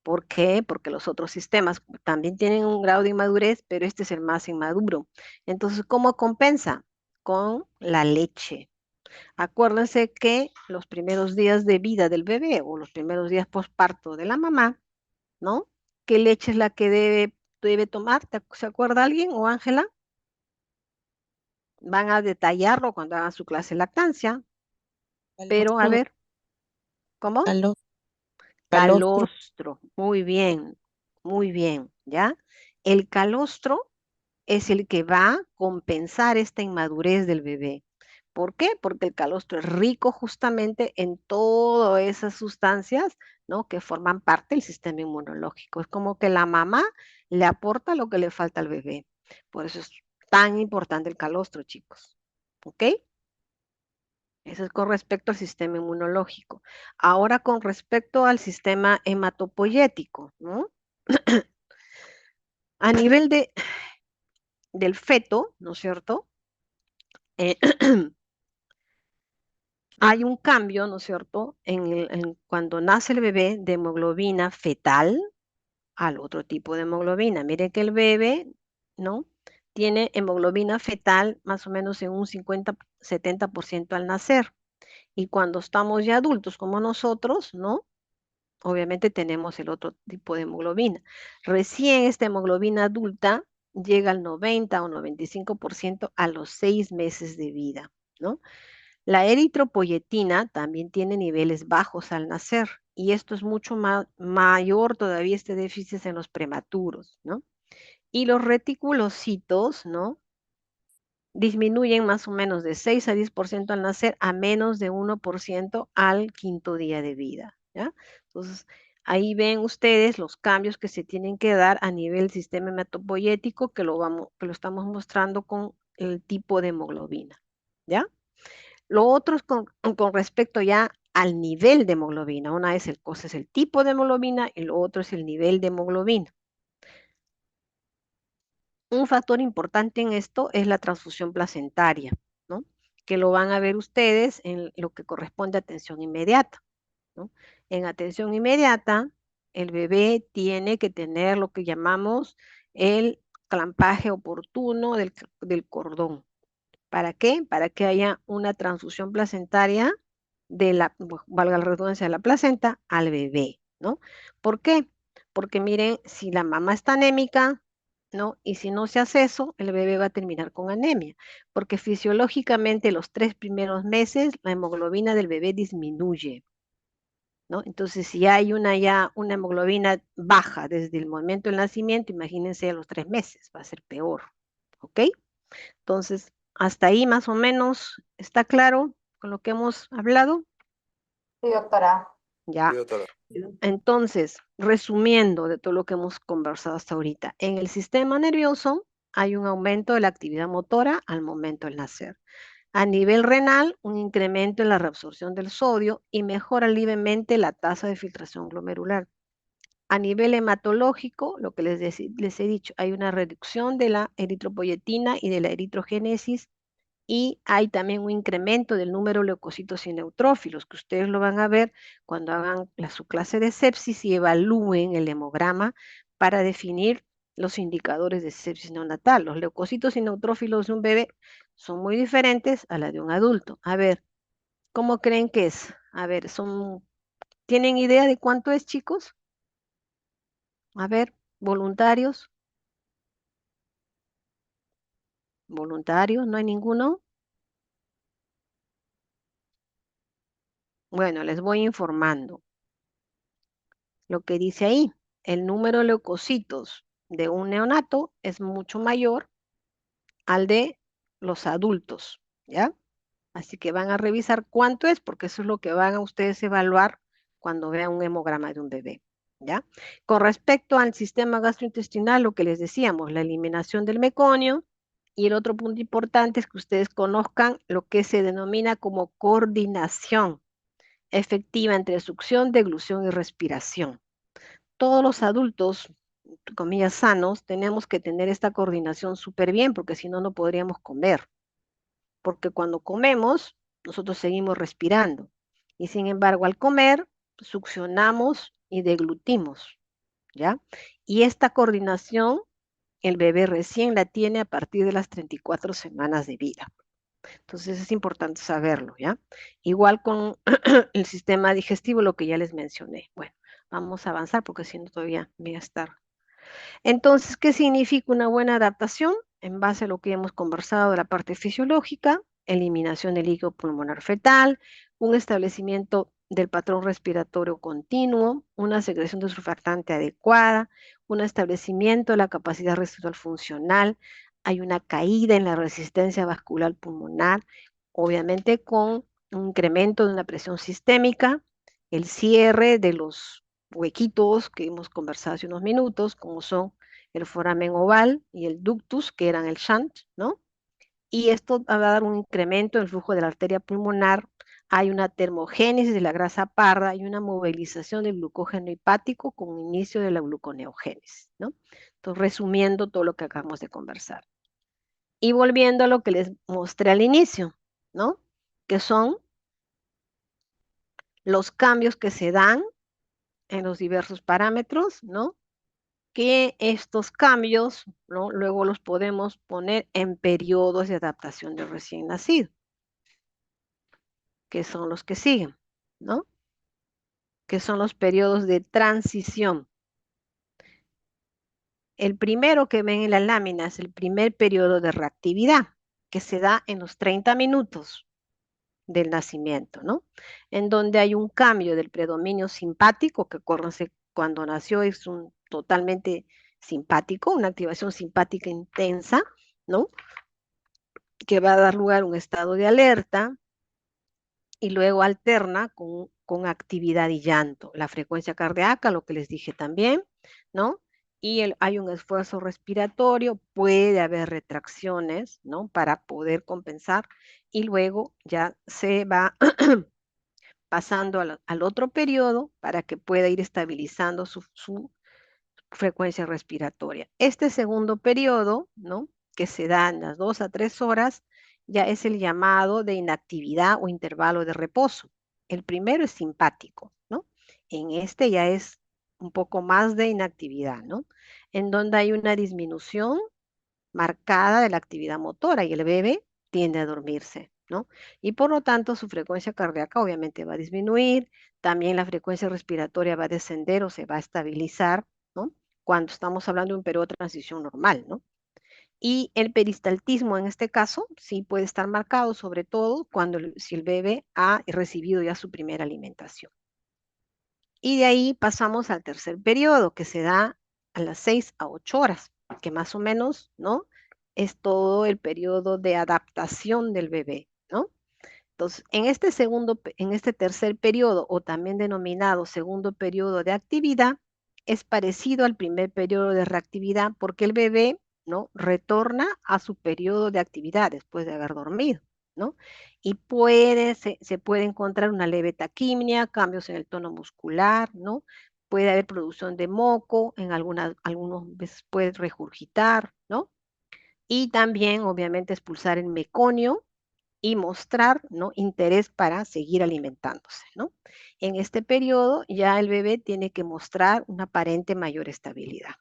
¿por qué? Porque los otros sistemas también tienen un grado de inmadurez, pero este es el más inmaduro. Entonces, ¿cómo compensa? Con la leche. Acuérdense que los primeros días de vida del bebé o los primeros días postparto de la mamá, ¿no? ¿Qué leche es la que debe tomar? ¿Se acuerda alguien o Ángela? Van a detallarlo cuando hagan su clase de lactancia, pero a Calostro, ver, ¿cómo? calo- calostro. Calostro, muy bien, ¿ya? El calostro es el que va a compensar esta inmadurez del bebé. ¿Por qué? Porque el calostro es rico justamente en todas esas sustancias, ¿no? Que forman parte del sistema inmunológico. Es como que la mamá le aporta lo que le falta al bebé. Por eso es tan importante el calostro, chicos. ¿Ok? Eso es con respecto al sistema inmunológico. Ahora con respecto al sistema hematopoyético, ¿no? A nivel del feto, ¿no es cierto? Eh, hay un cambio, ¿no es cierto?, cuando nace el bebé de hemoglobina fetal al otro tipo de hemoglobina. Mire que el bebé, ¿no? Tiene hemoglobina fetal más o menos en un 50-70% al nacer. Y cuando estamos ya adultos como nosotros, ¿no? Obviamente tenemos el otro tipo de hemoglobina. Recién esta hemoglobina adulta llega al 90 o 95% a los 6 meses de vida, ¿no? La eritropoyetina también tiene niveles bajos al nacer y esto es mucho mayor todavía este déficit en los prematuros, ¿no? Y los reticulocitos, ¿no? Disminuyen más o menos de 6 a 10% al nacer a menos de 1% al quinto día de vida, ¿ya? Entonces, ahí ven ustedes los cambios que se tienen que dar a nivel del sistema hematopoyético que lo estamos mostrando con el tipo de hemoglobina, ¿ya? Lo otro es con respecto ya al nivel de hemoglobina. Una es cosa es el tipo de hemoglobina y lo otro es el nivel de hemoglobina. Un factor importante en esto es la transfusión placentaria, ¿no? Que lo van a ver ustedes en lo que corresponde a atención inmediata, ¿no? En atención inmediata, el bebé tiene que tener lo que llamamos el clampaje oportuno del cordón. ¿Para qué? Para que haya una transfusión placentaria valga la redundancia, de la placenta al bebé, ¿no? ¿Por qué? Porque miren, si la mamá está anémica, ¿no? Y si no se hace eso, el bebé va a terminar con anemia, porque fisiológicamente los 3 primeros meses la hemoglobina del bebé disminuye, ¿no? Entonces, si hay ya una hemoglobina baja desde el momento del nacimiento, imagínense a los 3 meses, va a ser peor, ¿ok? Entonces, hasta ahí más o menos está claro con lo que hemos hablado. Sí, doctora. Ya. Entonces, resumiendo de todo lo que hemos conversado hasta ahorita, en el sistema nervioso hay un aumento de la actividad motora al momento del nacer. A nivel renal, un incremento en la reabsorción del sodio y mejora levemente la tasa de filtración glomerular. A nivel hematológico, lo que les he dicho, hay una reducción de la eritropoyetina y de la eritrogénesis y hay también un incremento del número de leucocitos y neutrófilos, que ustedes lo van a ver cuando hagan su clase de sepsis y evalúen el hemograma para definir los indicadores de sepsis neonatal. Los leucocitos y neutrófilos de un bebé son muy diferentes a la de un adulto. A ver, ¿cómo creen que es? A ver, ¿tienen idea de cuánto es, chicos? A ver, voluntarios, ¿no hay ninguno? Bueno, les voy informando. Lo que dice ahí, el número de leucocitos de un neonato es mucho mayor al de los adultos, ¿ya? Así que van a revisar cuánto es, porque eso es lo que van a ustedes evaluar cuando vean un hemograma de un bebé, ¿ya? Con respecto al sistema gastrointestinal, lo que les decíamos, la eliminación del meconio, y el otro punto importante es que ustedes conozcan lo que se denomina como coordinación efectiva entre succión, deglución y respiración. Todos los adultos entre comillas, sanos, tenemos que tener esta coordinación súper bien, porque si no, no podríamos comer. Porque cuando comemos, nosotros seguimos respirando. Y sin embargo, al comer, succionamos y deglutimos, ¿ya? Y esta coordinación, el bebé recién la tiene a partir de las 34 semanas de vida. Entonces es importante saberlo, ¿ya? Igual con el sistema digestivo, lo que ya les mencioné. Bueno, vamos a avanzar porque si no todavía voy a estar. Entonces, ¿qué significa una buena adaptación? En base a lo que hemos conversado de la parte fisiológica, eliminación del líquido pulmonar fetal, un establecimiento del patrón respiratorio continuo, una secreción de surfactante adecuada, un establecimiento de la capacidad residual funcional, hay una caída en la resistencia vascular pulmonar, obviamente con un incremento de una presión sistémica, el cierre de los huequitos que hemos conversado hace unos minutos, como son el foramen oval y el ductus, que eran el shunt, ¿no? Y esto va a dar un incremento en el flujo de la arteria pulmonar, hay una termogénesis de la grasa parda y una movilización del glucógeno hepático con inicio de la gluconeogénesis, ¿no? Entonces, resumiendo todo lo que acabamos de conversar. Y volviendo a lo que les mostré al inicio, ¿no? Que son los cambios que se dan en los diversos parámetros, ¿no? Que estos cambios, ¿no? Luego los podemos poner en periodos de adaptación del recién nacido, que son los que siguen, ¿no? Que son los periodos de transición. El primero que ven en la lámina es el primer periodo de reactividad, que se da en los 30 minutos del nacimiento, ¿no? En donde hay un cambio del predominio simpático, que acuérdense, cuando nació es un totalmente simpático, una activación simpática intensa, ¿no? Que va a dar lugar a un estado de alerta y luego alterna con actividad y llanto. La frecuencia cardíaca, lo que les dije también, ¿no? Y hay un esfuerzo respiratorio, puede haber retracciones, ¿no? Para poder compensar y luego ya se va pasando al otro periodo para que pueda ir estabilizando su frecuencia respiratoria. Este segundo periodo, ¿no? Que se da en las 2 a 3 horas, ya es el llamado de inactividad o intervalo de reposo. El primero es simpático, ¿no? En este ya es un poco más de inactividad, ¿no? En donde hay una disminución marcada de la actividad motora y el bebé tiende a dormirse, ¿no? Y por lo tanto su frecuencia cardíaca obviamente va a disminuir, también la frecuencia respiratoria va a descender o se va a estabilizar, ¿no? Cuando estamos hablando de un periodo de transición normal, ¿no? Y el peristaltismo en este caso sí puede estar marcado, sobre todo cuando si el bebé ha recibido ya su primera alimentación. Y de ahí pasamos al tercer periodo, que se da a las 6 a 8 horas, que más o menos, ¿no? Es todo el periodo de adaptación del bebé, ¿no? Entonces, en este tercer periodo, o también denominado segundo periodo de actividad, es parecido al primer periodo de reactividad porque el bebé, ¿no? Retorna a su periodo de actividad después de haber dormido, ¿no? Y se puede encontrar una leve taquimia, cambios en el tono muscular, ¿no? Puede haber producción de moco, algunos veces puede regurgitar, ¿no? Y también, obviamente, expulsar el meconio y mostrar, ¿no? Interés para seguir alimentándose, ¿no? En este periodo ya el bebé tiene que mostrar una aparente mayor estabilidad.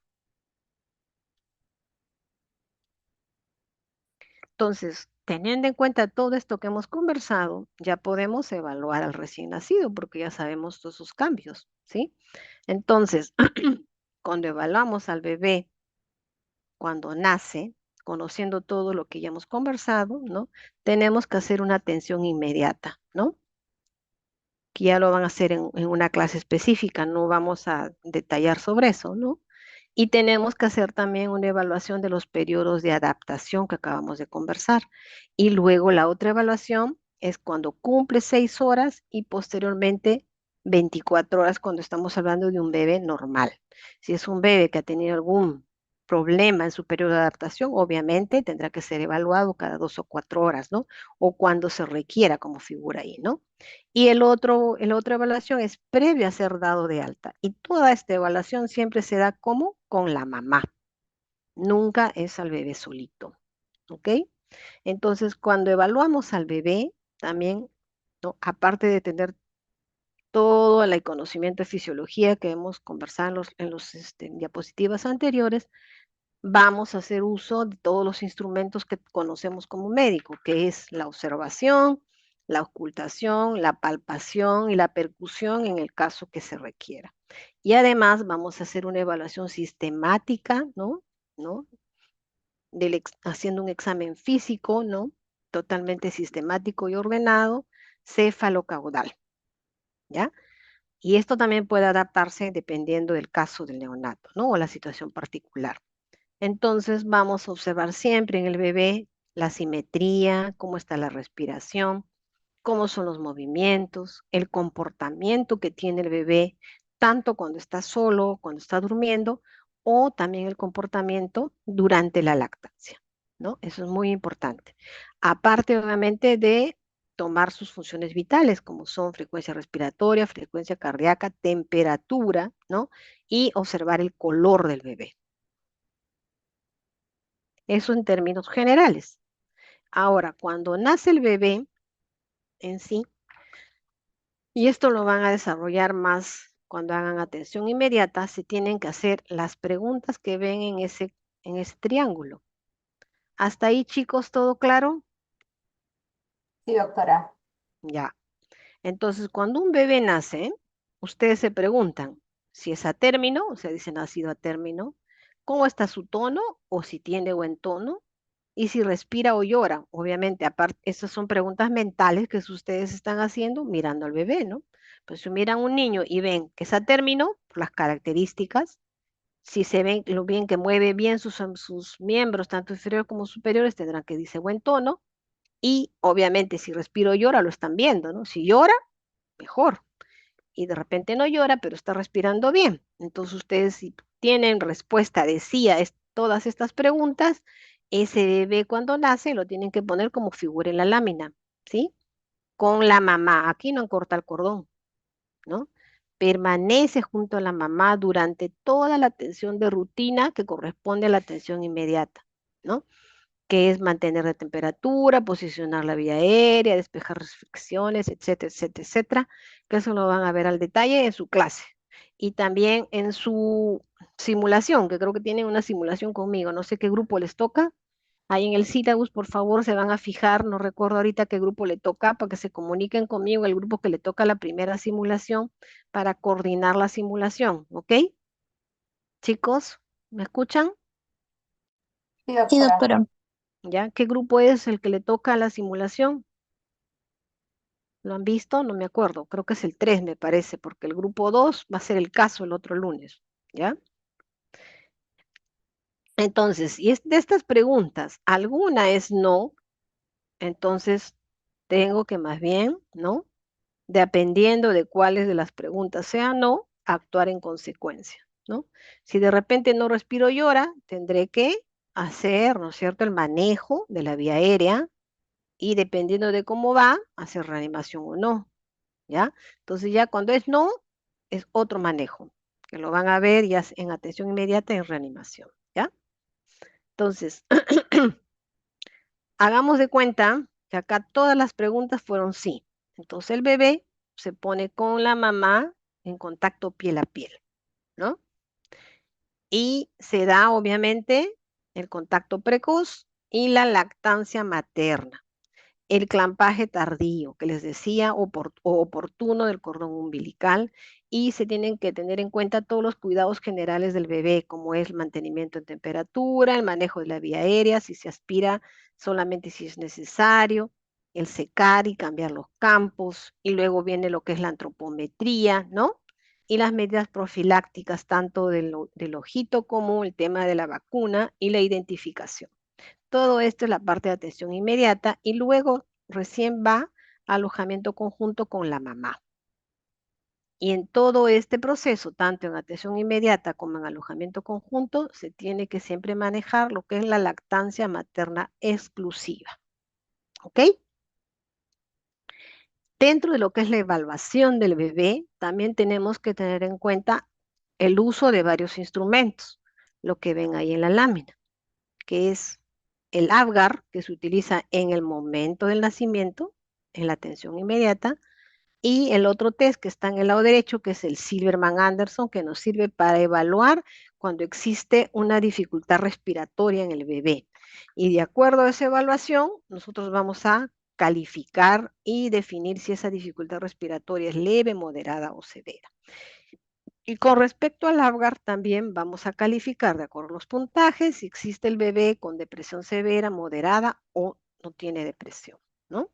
Entonces, teniendo en cuenta todo esto que hemos conversado, ya podemos evaluar al recién nacido porque ya sabemos todos sus cambios, ¿sí? Entonces, cuando evaluamos al bebé cuando nace, conociendo todo lo que ya hemos conversado, ¿no? Tenemos que hacer una atención inmediata, ¿no? Que ya lo van a hacer en una clase específica, no vamos a detallar sobre eso, ¿no? Y tenemos que hacer también una evaluación de los periodos de adaptación que acabamos de conversar. Y luego la otra evaluación es cuando cumple 6 horas y posteriormente 24 horas cuando estamos hablando de un bebé normal. Si es un bebé que ha tenido algún problema en su periodo de adaptación, obviamente tendrá que ser evaluado cada 2 o 4 horas, ¿no? O cuando se requiera, como figura ahí, ¿no? Y la otra evaluación es previo a ser dado de alta. Y toda esta evaluación siempre se da como con la mamá. Nunca es al bebé solito, ¿ok? Entonces, cuando evaluamos al bebé, también, ¿no? Aparte de tener todo el conocimiento de fisiología que hemos conversado en los diapositivas anteriores, vamos a hacer uso de todos los instrumentos que conocemos como médico, que es la observación, la ocultación, la palpación y la percusión en el caso que se requiera. Y además vamos a hacer una evaluación sistemática, ¿no? ¿No? Haciendo un examen físico, ¿no? Totalmente sistemático y ordenado, céfalo-caudal, ¿ya? Y esto también puede adaptarse dependiendo del caso del neonato, ¿no? O la situación particular. Entonces vamos a observar siempre en el bebé la simetría, cómo está la respiración, cómo son los movimientos, el comportamiento que tiene el bebé, tanto cuando está solo, cuando está durmiendo, o también el comportamiento durante la lactancia, ¿no? Eso es muy importante. Aparte, obviamente, de tomar sus funciones vitales, como son frecuencia respiratoria, frecuencia cardíaca, temperatura, ¿no? Y observar el color del bebé. Eso en términos generales. Ahora, cuando nace el bebé en sí, y esto lo van a desarrollar más cuando hagan atención inmediata, se tienen que hacer las preguntas que ven en ese triángulo. ¿Hasta ahí, chicos, todo claro? Sí, doctora. Ya. Entonces, cuando un bebé nace, ustedes se preguntan si es a término, o sea, dice nacido a término, cómo está su tono o si tiene buen tono, y si respira o llora. Obviamente, aparte, esas son preguntas mentales que ustedes están haciendo mirando al bebé, ¿no? Pues si miran un niño y ven que es a término, por las características, si se ven lo bien que mueve bien sus miembros, tanto inferiores como superiores, tendrán que dice buen tono. Y obviamente, si respira o llora, lo están viendo, ¿no? Si llora, mejor. Y de repente no llora, pero está respirando bien. Entonces, ustedes si tienen respuesta de sí a todas estas preguntas, ese bebé cuando nace lo tienen que poner como figura en la lámina, ¿sí? Con la mamá. Aquí no corta el cordón, ¿no? Permanece junto a la mamá durante toda la atención de rutina que corresponde a la atención inmediata, ¿no? Que es mantener la temperatura, posicionar la vía aérea, despejar restricciones, etcétera, etcétera, etcétera, que eso lo van a ver al detalle en su clase. Y también en su simulación, que creo que tienen una simulación conmigo, no sé qué grupo les toca. Ahí en el sílabus, por favor, se van a fijar, no recuerdo ahorita qué grupo le toca, para que se comuniquen conmigo el grupo que le toca la primera simulación para coordinar la simulación, ¿ok? Chicos, ¿me escuchan? Sí, Sí, doctora. doctora. ¿Ya? ¿Qué grupo es el que le toca la simulación? ¿Lo han visto? No me acuerdo. Creo que es el 3, me parece, porque el grupo 2 va a ser el caso el otro lunes. ¿Ya? Entonces, si es de estas preguntas, alguna es no, entonces tengo que más bien, ¿no? Dependiendo de cuáles de las preguntas sea no, actuar en consecuencia, ¿no? Si de repente no respiro y llora, tendré que hacer, ¿no es cierto?, el manejo de la vía aérea y dependiendo de cómo va, hacer reanimación o no. ¿Ya? Entonces ya cuando es no, es otro manejo, que lo van a ver ya en atención inmediata en reanimación, ¿ya? Entonces, hagamos de cuenta que acá todas las preguntas fueron sí. Entonces el bebé se pone con la mamá en contacto piel a piel, ¿no? Y se da obviamente el contacto precoz y la lactancia materna. El clampaje tardío, que les decía, o oportuno del cordón umbilical, y se tienen que tener en cuenta todos los cuidados generales del bebé, como es el mantenimiento en temperatura, el manejo de la vía aérea, si se aspira solamente si es necesario, el secar y cambiar los campos, y luego viene lo que es la antropometría, ¿no? Y las medidas profilácticas, tanto del ojito como el tema de la vacuna y la identificación. Todo esto es la parte de atención inmediata y luego recién va a alojamiento conjunto con la mamá. Y en todo este proceso, tanto en atención inmediata como en alojamiento conjunto, se tiene que siempre manejar lo que es la lactancia materna exclusiva. ¿Ok? Dentro de lo que es la evaluación del bebé, también tenemos que tener en cuenta el uso de varios instrumentos, lo que ven ahí en la lámina, que es el Apgar, que se utiliza en el momento del nacimiento, en la atención inmediata, y el otro test que está en el lado derecho, que es el Silverman-Anderson, que nos sirve para evaluar cuando existe una dificultad respiratoria en el bebé. Y de acuerdo a esa evaluación, nosotros vamos a calificar y definir si esa dificultad respiratoria es leve, moderada o severa. Y con respecto al Apgar, también vamos a calificar de acuerdo a los puntajes si existe el bebé con depresión severa, moderada o no tiene depresión, ¿no?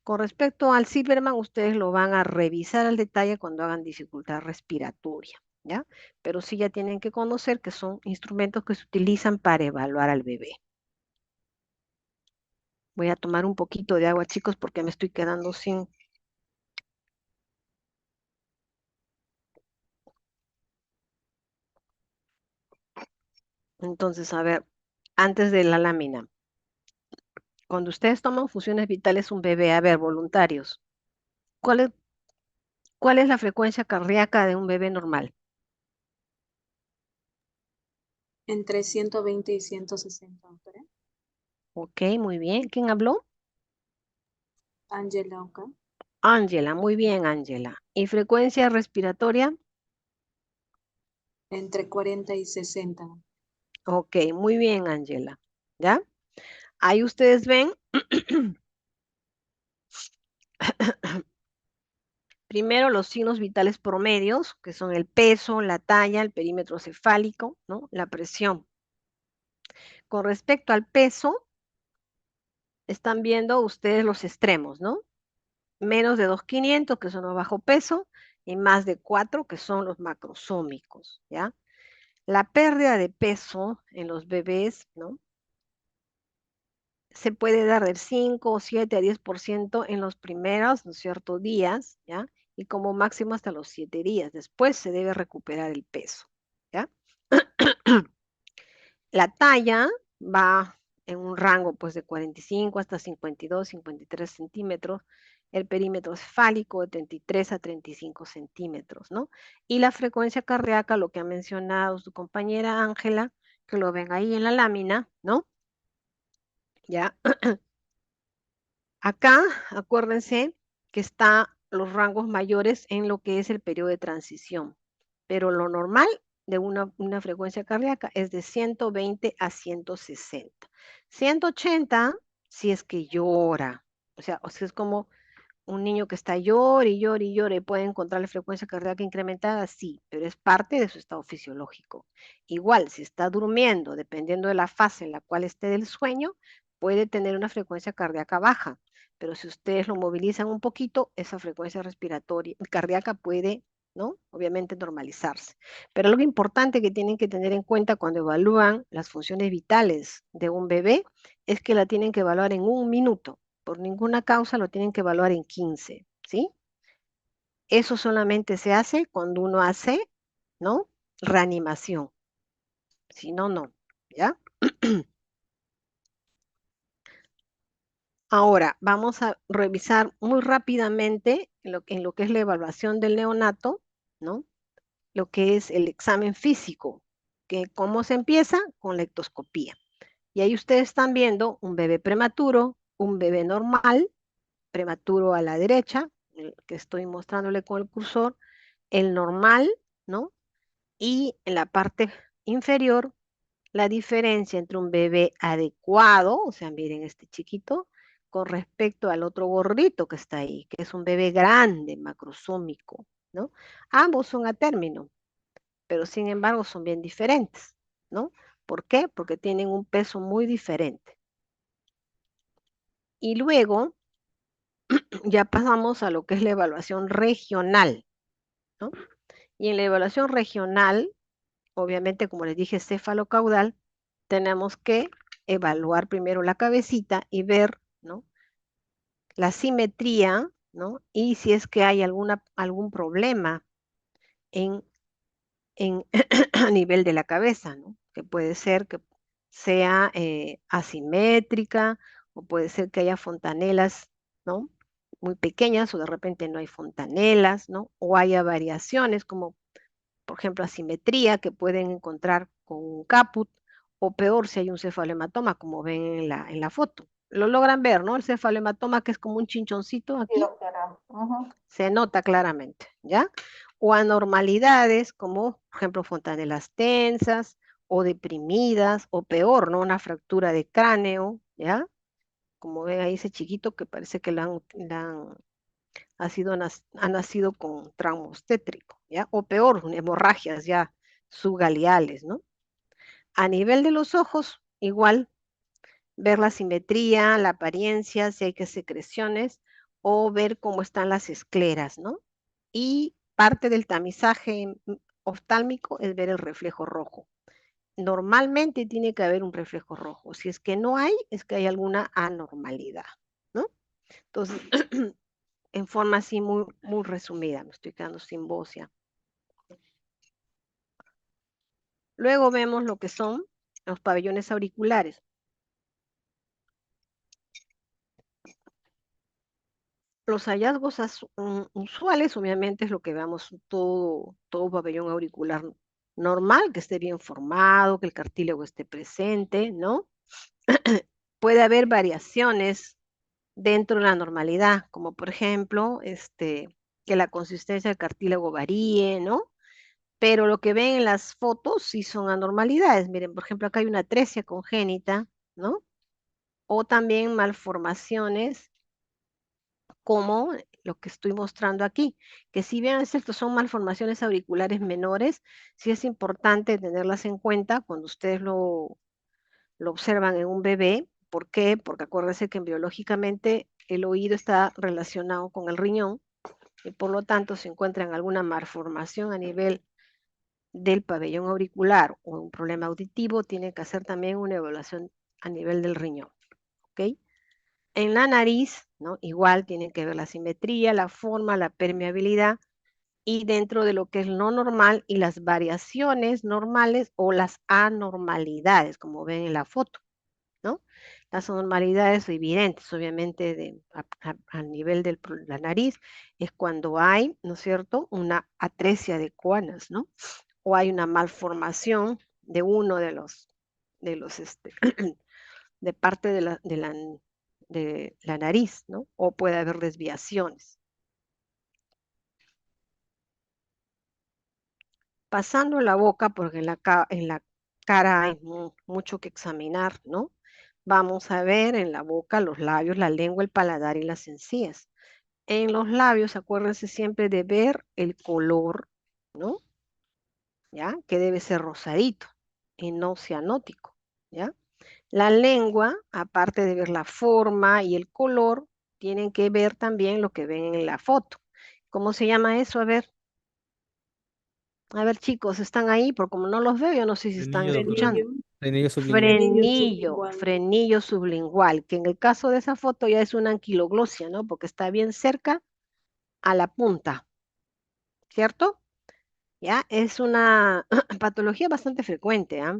Con respecto al Silverman, ustedes lo van a revisar al detalle cuando hagan dificultad respiratoria, ¿ya? Pero sí ya tienen que conocer que son instrumentos que se utilizan para evaluar al bebé. Voy a tomar un poquito de agua, chicos, porque me estoy quedando sin... Entonces, a ver, antes de la lámina, cuando ustedes toman funciones vitales un bebé, a ver, voluntarios, ¿cuál es, cuál es la frecuencia cardíaca de un bebé normal? Entre 120 y 160, doctora. Ok, muy bien. ¿Quién habló? Ángela Oca. Ángela, muy bien, Ángela. ¿Y frecuencia respiratoria? Entre 40 y 60. Ok, muy bien, Ángela. ¿Ya? Ahí ustedes ven, primero los signos vitales promedios, que son el peso, la talla, el perímetro cefálico, ¿no? La presión. Con respecto al peso, están viendo ustedes los extremos, ¿no? Menos de 2.500, que son los bajo peso, y más de 4, que son los macrosómicos, ¿ya? La pérdida de peso en los bebés, ¿no? Se puede dar del 5 o 7 a 10% en los primeros, ¿no es cierto?, días, ¿ya? Y como máximo hasta los 7 días. Después se debe recuperar el peso, ¿ya? La talla va en un rango pues de 45 hasta 52, 53 centímetros, el perímetro cefálico de 33 a 35 centímetros, ¿no? Y la frecuencia cardíaca, lo que ha mencionado su compañera Ángela, que lo ven ahí en la lámina, ¿no? ¿Ya? Acá, acuérdense que está los rangos mayores en lo que es el periodo de transición, pero lo normal de una frecuencia cardíaca es de 120 a 160. 180 si es que llora, o sea, es como un niño que está llore y llore y llore, puede encontrar la frecuencia cardíaca incrementada, sí, pero es parte de su estado fisiológico. Igual, si está durmiendo, dependiendo de la fase en la cual esté del sueño, puede tener una frecuencia cardíaca baja, pero si ustedes lo movilizan un poquito, esa frecuencia respiratoria, cardíaca puede, ¿no? Obviamente normalizarse. Pero algo importante que tienen que tener en cuenta cuando evalúan las funciones vitales de un bebé es que la tienen que evaluar en 1 minuto. Por ninguna causa lo tienen que evaluar en 15, ¿sí? Eso solamente se hace cuando uno hace, ¿no? Reanimación. Si no, no, ¿ya? Ahora, vamos a revisar muy rápidamente en lo que es la evaluación del neonato, ¿no? Lo que es el examen físico, que cómo se empieza con la ectoscopía. Y ahí ustedes están viendo un bebé prematuro, un bebé normal, prematuro a la derecha, el que estoy mostrándole con el cursor, el normal, ¿no? Y en la parte inferior, la diferencia entre un bebé adecuado, o sea, miren este chiquito, con respecto al otro gordito que está ahí, que es un bebé grande, macrosómico, ¿no? Ambos son a término, pero sin embargo son bien diferentes, ¿no? ¿Por qué? Porque tienen un peso muy diferente. Y luego ya pasamos a lo que es la evaluación regional, ¿no? Y en la evaluación regional, obviamente, como les dije, cefalocaudal, tenemos que evaluar primero la cabecita y ver, ¿no? La simetría, ¿no? Y si es que hay algún problema en, a nivel de la cabeza, ¿no? Que puede ser que sea asimétrica o puede ser que haya fontanelas, ¿no? Muy pequeñas o de repente no hay fontanelas, ¿no? O haya variaciones como, por ejemplo, asimetría que pueden encontrar con un caput o peor si hay un cefalohematoma como ven en la foto. Lo logran ver, ¿no? El cefalohematoma que es como un chinchoncito Sí, aquí doctora. Ujú. se nota claramente, ¿ya? O anormalidades como, por ejemplo, fontanelas tensas o deprimidas, o peor, ¿no? Una fractura de cráneo, ¿ya? Como ven ahí ese chiquito que parece que ha nacido con trauma obstétrico, ¿ya? O peor, hemorragias ya subgaleales, ¿no? A nivel de los ojos, igual, ver la simetría, la apariencia, si hay que secreciones, o ver cómo están las escleras, ¿no? Y parte del tamizaje oftálmico es ver el reflejo rojo. Normalmente tiene que haber un reflejo rojo. Si es que no hay, es que hay alguna anormalidad, ¿no? Entonces, en forma así muy, muy resumida, me estoy quedando sin voz ya. Luego vemos lo que son los pabellones auriculares. Los hallazgos usuales, obviamente, es lo que vemos todo pabellón auricular normal, que esté bien formado, que el cartílago esté presente, ¿no? Puede haber variaciones dentro de la normalidad, como por ejemplo, que la consistencia del cartílago varíe, ¿no? Pero lo que ven en las fotos sí son anormalidades. Miren, por ejemplo, acá hay una atresia congénita, ¿no? O también malformaciones como lo que estoy mostrando aquí, que si bien es cierto, son malformaciones auriculares menores, sí es importante tenerlas en cuenta cuando ustedes lo observan en un bebé. ¿Por qué? Porque acuérdense que biológicamente el oído está relacionado con el riñón y por lo tanto se encuentran alguna malformación a nivel del pabellón auricular o un problema auditivo, tiene que hacer también una evaluación a nivel del riñón. ¿Ok? En la nariz, ¿no? Igual tienen que ver la simetría, la forma, la permeabilidad y dentro de lo que es lo normal y las variaciones normales o las anormalidades, como ven en la foto, ¿no? Las anormalidades evidentes, obviamente, a nivel de la nariz, es cuando hay, ¿no es cierto?, una atresia de coanas, ¿no? O hay una malformación de uno de los de parte de la nariz, ¿no? O puede haber desviaciones. Pasando la boca, porque en la cara hay mucho que examinar, ¿no? Vamos a ver en la boca los labios, la lengua, el paladar y las encías. En los labios, acuérdense siempre de ver el color, ¿no? ¿Ya? Que debe ser rosadito y no cianótico, ¿ya? La lengua, aparte de ver la forma y el color, tienen que ver también lo que ven en la foto. ¿Cómo se llama eso? A ver chicos, ¿están ahí? Porque como no los veo, yo no sé si están Frenillo doppler. escuchando. Frenillo, Frenillo sublingual. frenillo Frenillo, sublingual. frenillo sublingual, que en el caso de esa foto ya es una anquiloglosia, ¿no? Porque está bien cerca a la punta, ¿cierto? Ya, es una patología bastante frecuente, ¿ah?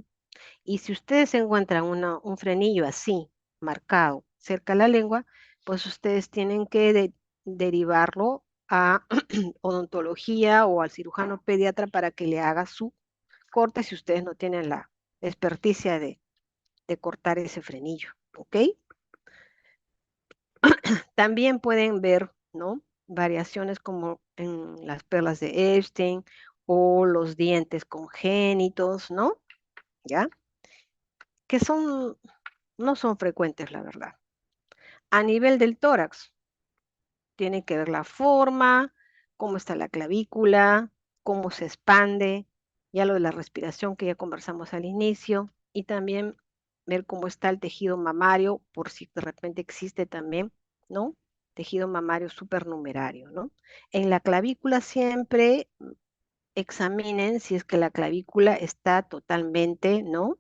Y si ustedes encuentran un frenillo así, marcado, cerca de la lengua, pues ustedes tienen que derivarlo a odontología o al cirujano pediatra para que le haga su corte si ustedes no tienen la experticia de cortar ese frenillo, ¿ok? También pueden ver, ¿no? Variaciones como en las perlas de Epstein o los dientes congénitos, ¿no? ¿Ya? Que no son frecuentes, la verdad. A nivel del tórax, tienen que ver la forma, cómo está la clavícula, cómo se expande, ya lo de la respiración que ya conversamos al inicio, y también ver cómo está el tejido mamario, por si de repente existe también, ¿no? Tejido mamario supernumerario, ¿no? En la clavícula siempre examinen si es que la clavícula está totalmente, ¿no?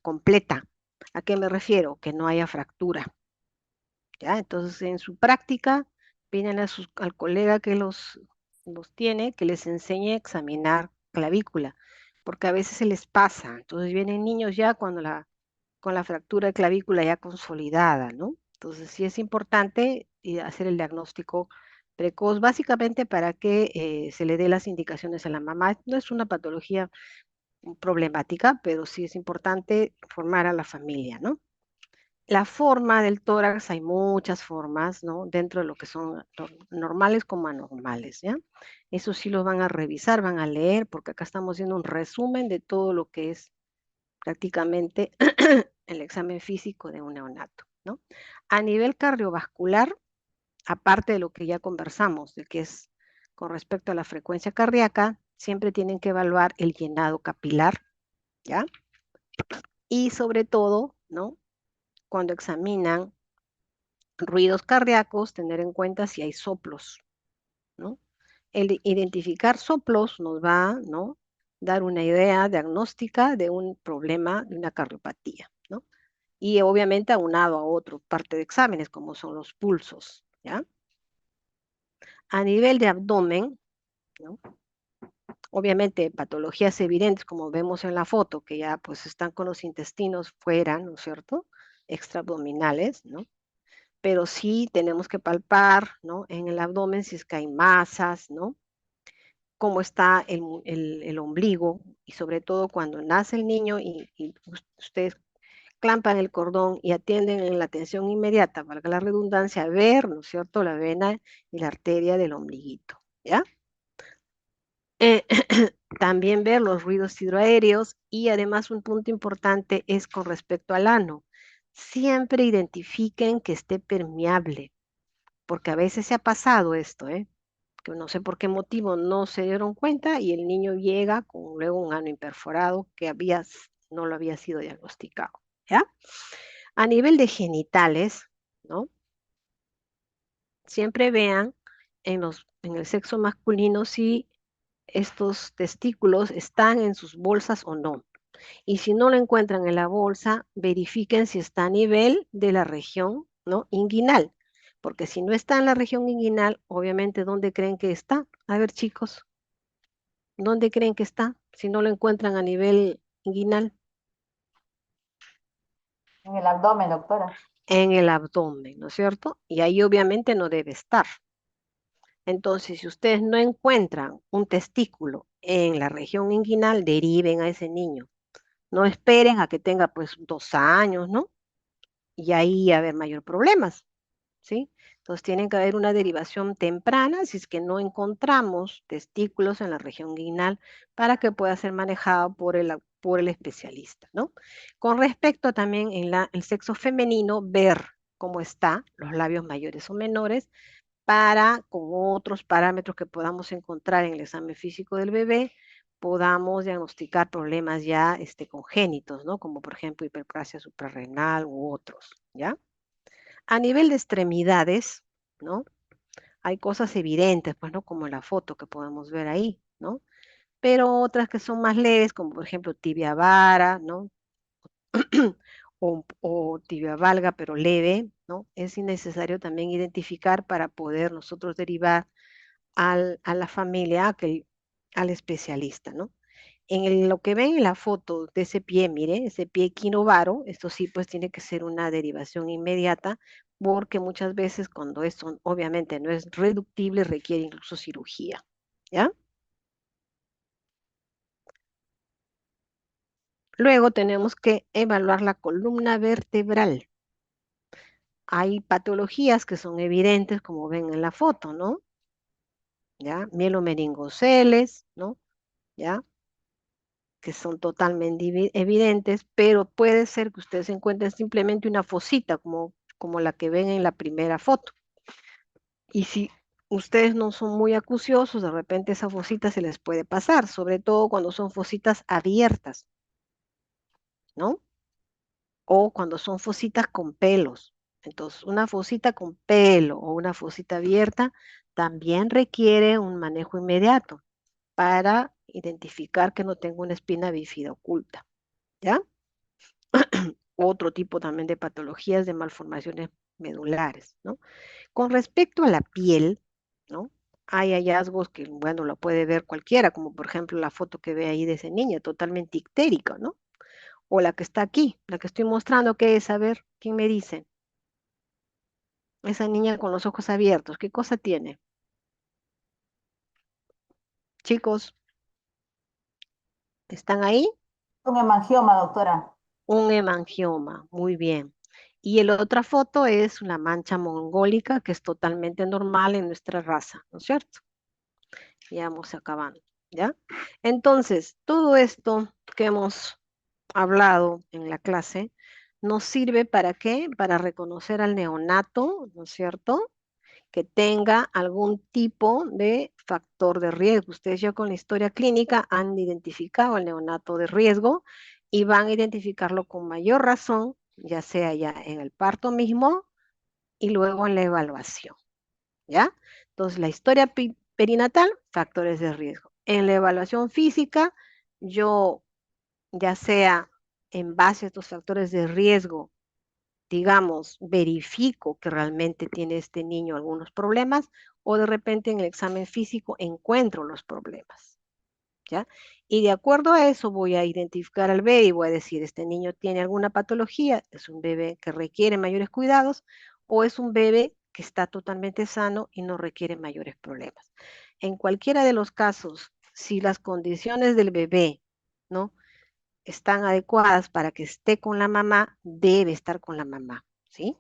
Completa. ¿A qué me refiero? Que no haya fractura. ¿Ya? Entonces, en su práctica, piden al colega que los los tiene, que les enseñe a examinar clavícula, porque a veces se les pasa. Entonces vienen niños ya con la fractura de clavícula ya consolidada, ¿no? Entonces sí es importante hacer el diagnóstico precoz, básicamente para que se le dé las indicaciones a la mamá. No es una patología problemática, pero sí es importante formar a la familia, ¿no? La forma del tórax, hay muchas formas, ¿no? Dentro de lo que son normales como anormales, ¿ya? Eso sí lo van a revisar, van a leer, porque acá estamos haciendo un resumen de todo lo que es prácticamente el examen físico de un neonato, ¿no? A nivel cardiovascular, aparte de lo que ya conversamos, de que es con respecto a la frecuencia cardíaca, siempre tienen que evaluar el llenado capilar, ¿ya? Y sobre todo, ¿no? Cuando examinan ruidos cardíacos, tener en cuenta si hay soplos, ¿no? El identificar soplos nos va, ¿no? Dar una idea diagnóstica de un problema, de una cardiopatía, ¿no? Y obviamente aunado a otra parte de exámenes, como son los pulsos, ¿ya? A nivel de abdomen, ¿no? Obviamente patologías evidentes, como vemos en la foto, que ya pues están con los intestinos fuera, ¿no es cierto? Extraabdominales, ¿no? Pero sí tenemos que palpar, ¿no? En el abdomen si es que hay masas, ¿no? Cómo está el ombligo y sobre todo cuando nace el niño y ustedes clampan el cordón y atienden en la atención inmediata, valga la redundancia, ver, ¿no es cierto?, la vena y la arteria del ombliguito, ¿ya? Eh, también ver los ruidos hidroaéreos y además un punto importante es con respecto al ano. Siempre identifiquen que esté permeable, porque a veces se ha pasado esto, ¿eh? Que no sé por qué motivo no se dieron cuenta y el niño llega con luego un ano imperforado que no lo había sido diagnosticado, ¿ya? A nivel de genitales, ¿no? Siempre vean en el sexo masculino si estos testículos están en sus bolsas o no. Y si no lo encuentran en la bolsa, verifiquen si está a nivel de la región, ¿no? Inguinal. Porque si no está en la región inguinal, obviamente, ¿dónde creen que está? A ver, chicos, ¿dónde creen que está? Si no lo encuentran a nivel inguinal. En el abdomen, doctora. En el abdomen, ¿no es cierto? Y ahí obviamente no debe estar. Entonces, si ustedes no encuentran un testículo en la región inguinal, deriven a ese niño. No esperen a que tenga pues 2 años, ¿no? Y ahí a haber mayor problemas, ¿sí? Entonces tiene que haber una derivación temprana si es que no encontramos testículos en la región inguinal para que pueda ser manejado por el especialista, ¿no? Con respecto también el sexo femenino, ver cómo está, los labios mayores o menores, para con otros parámetros que podamos encontrar en el examen físico del bebé, podamos diagnosticar problemas ya congénitos, ¿no? Como por ejemplo hiperplasia suprarrenal u otros, ¿ya? A nivel de extremidades, ¿no? Hay cosas evidentes, pues, ¿no? Como la foto que podemos ver ahí, ¿no? Pero otras que son más leves, como por ejemplo tibia vara, ¿no? O tibia valga, pero leve, ¿no? Es innecesario también identificar para poder nosotros derivar a la familia, al especialista, ¿no? Lo que ven en la foto de ese pie, mire, ese pie equinovaro, esto sí, pues tiene que ser una derivación inmediata, porque muchas veces cuando esto obviamente no es reductible, requiere incluso cirugía, ¿ya? Luego tenemos que evaluar la columna vertebral. Hay patologías que son evidentes, como ven en la foto, ¿no? ¿Ya? Mielomeningoceles, ¿no? ¿Ya? Que son totalmente evidentes, pero puede ser que ustedes encuentren simplemente una fosita, como la que ven en la primera foto. Y si ustedes no son muy acuciosos, de repente esa fosita se les puede pasar, sobre todo cuando son fositas abiertas, ¿no? O cuando son fositas con pelos. Entonces, una fosita con pelo o una fosita abierta también requiere un manejo inmediato para identificar que no tengo una espina bífida oculta, ¿ya? Otro tipo también de patologías de malformaciones medulares, ¿no? Con respecto a la piel, ¿no? hay hallazgos que, bueno, lo puede ver cualquiera, como por ejemplo la foto que ve ahí de esa niña, totalmente ictérica, ¿no? O la que está aquí, la que estoy mostrando, ¿qué es? A ver, ¿quién me dice? Esa niña con los ojos abiertos, ¿qué cosa tiene? Chicos, ¿están ahí? Un hemangioma, doctora. Un hemangioma, muy bien. Y la otra foto es una mancha mongólica que es totalmente normal en nuestra raza, ¿no es cierto? Ya vamos acabando, ¿ya? Entonces, todo esto que hemos hablado en la clase nos sirve ¿para qué? Para reconocer al neonato, ¿no es cierto? Que tenga algún tipo de factor de riesgo. Ustedes ya con la historia clínica han identificado al neonato de riesgo y van a identificarlo con mayor razón, ya sea ya en el parto mismo y luego en la evaluación, ¿ya? Entonces, la historia perinatal, factores de riesgo. En la evaluación física, yo ya sea en base a estos factores de riesgo, digamos, verifico que realmente tiene este niño algunos problemas o de repente en el examen físico encuentro los problemas, ¿ya? Y de acuerdo a eso voy a identificar al bebé y voy a decir, este niño tiene alguna patología, es un bebé que requiere mayores cuidados o es un bebé que está totalmente sano y no requiere mayores problemas. En cualquiera de los casos, si las condiciones del bebé, ¿no?, están adecuadas para que esté con la mamá, debe estar con la mamá, ¿sí?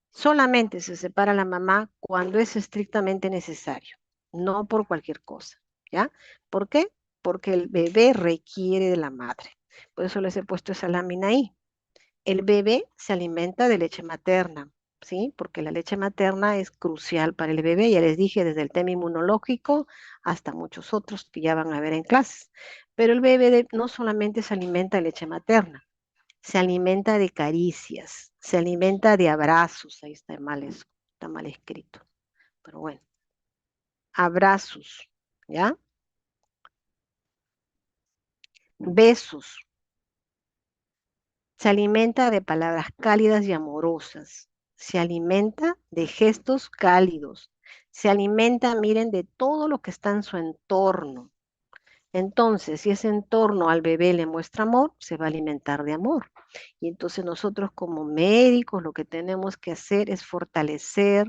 Solamente se separa la mamá cuando es estrictamente necesario, no por cualquier cosa, ¿ya? ¿Por qué? Porque el bebé requiere de la madre. Por eso les he puesto esa lámina ahí. El bebé se alimenta de leche materna, ¿sí? Porque la leche materna es crucial para el bebé, ya les dije, desde el tema inmunológico hasta muchos otros que ya van a ver en clases. Pero el bebé no solamente se alimenta de leche materna, se alimenta de caricias, se alimenta de abrazos, ahí está mal eso, está mal escrito, pero bueno, abrazos, ¿ya? Besos, se alimenta de palabras cálidas y amorosas, se alimenta de gestos cálidos, se alimenta, miren, de todo lo que está en su entorno. Entonces, si ese entorno al bebé le muestra amor, se va a alimentar de amor. Y entonces nosotros como médicos lo que tenemos que hacer es fortalecer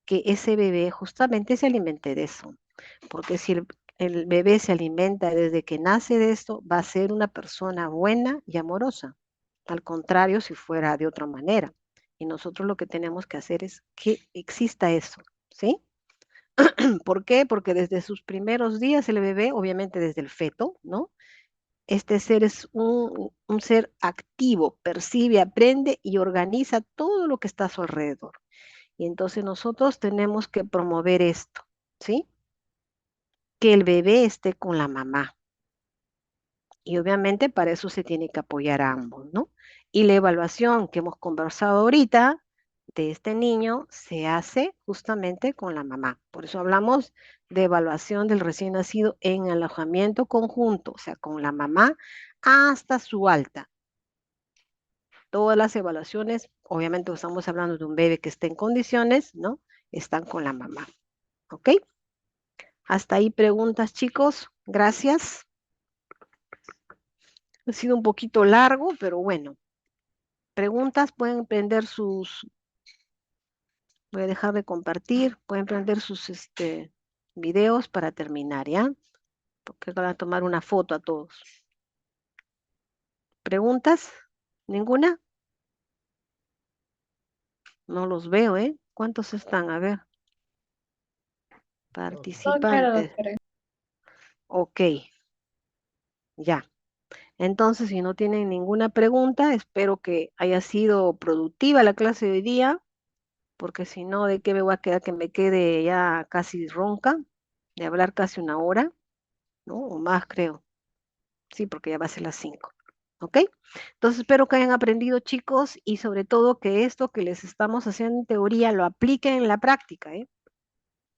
que ese bebé justamente se alimente de eso. Porque si el bebé se alimenta desde que nace de esto, va a ser una persona buena y amorosa. Al contrario, si fuera de otra manera. Y nosotros lo que tenemos que hacer es que exista eso, ¿sí? ¿Por qué? Porque desde sus primeros días el bebé, obviamente desde el feto, ¿no? Este ser es un ser activo, percibe, aprende y organiza todo lo que está a su alrededor. Y entonces nosotros tenemos que promover esto, ¿sí? Que el bebé esté con la mamá. Y obviamente para eso se tiene que apoyar a ambos, ¿no? Y la evaluación que hemos conversado ahorita de este niño se hace justamente con la mamá. Por eso hablamos de evaluación del recién nacido en alojamiento conjunto, o sea, con la mamá hasta su alta. Todas las evaluaciones, obviamente estamos hablando de un bebé que esté en condiciones, ¿no? Están con la mamá, ¿ok? Hasta ahí preguntas, chicos. Gracias. Ha sido un poquito largo, pero bueno. Preguntas, pueden prender sus, voy a dejar de compartir, pueden prender sus videos para terminar, ¿ya? Porque van a tomar una foto a todos. ¿Preguntas? ¿Ninguna? No los veo, ¿eh? ¿Cuántos están? A ver. Todo claro, Participantes. doctora. Ok, ya. Entonces, si no tienen ninguna pregunta, espero que haya sido productiva la clase de hoy día, porque si no, ¿de qué me voy a quedar? Que me quede ya casi ronca, de hablar casi una hora, ¿no? O más, creo. Sí, porque ya va a ser las 5. ¿Ok? Entonces, espero que hayan aprendido, chicos, y sobre todo que esto que les estamos haciendo en teoría lo apliquen en la práctica, ¿eh?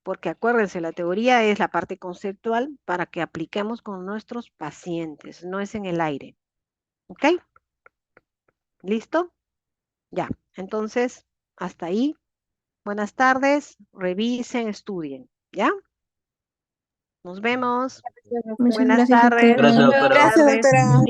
Porque acuérdense, la teoría es la parte conceptual para que apliquemos con nuestros pacientes, no es en el aire. ¿Ok? ¿Listo? Ya. Entonces, hasta ahí. Buenas tardes. Revisen, estudien. ¿Ya? Nos vemos. Muchas Buenas gracias, tardes. doctora. Gracias, doctora. Gracias, doctora.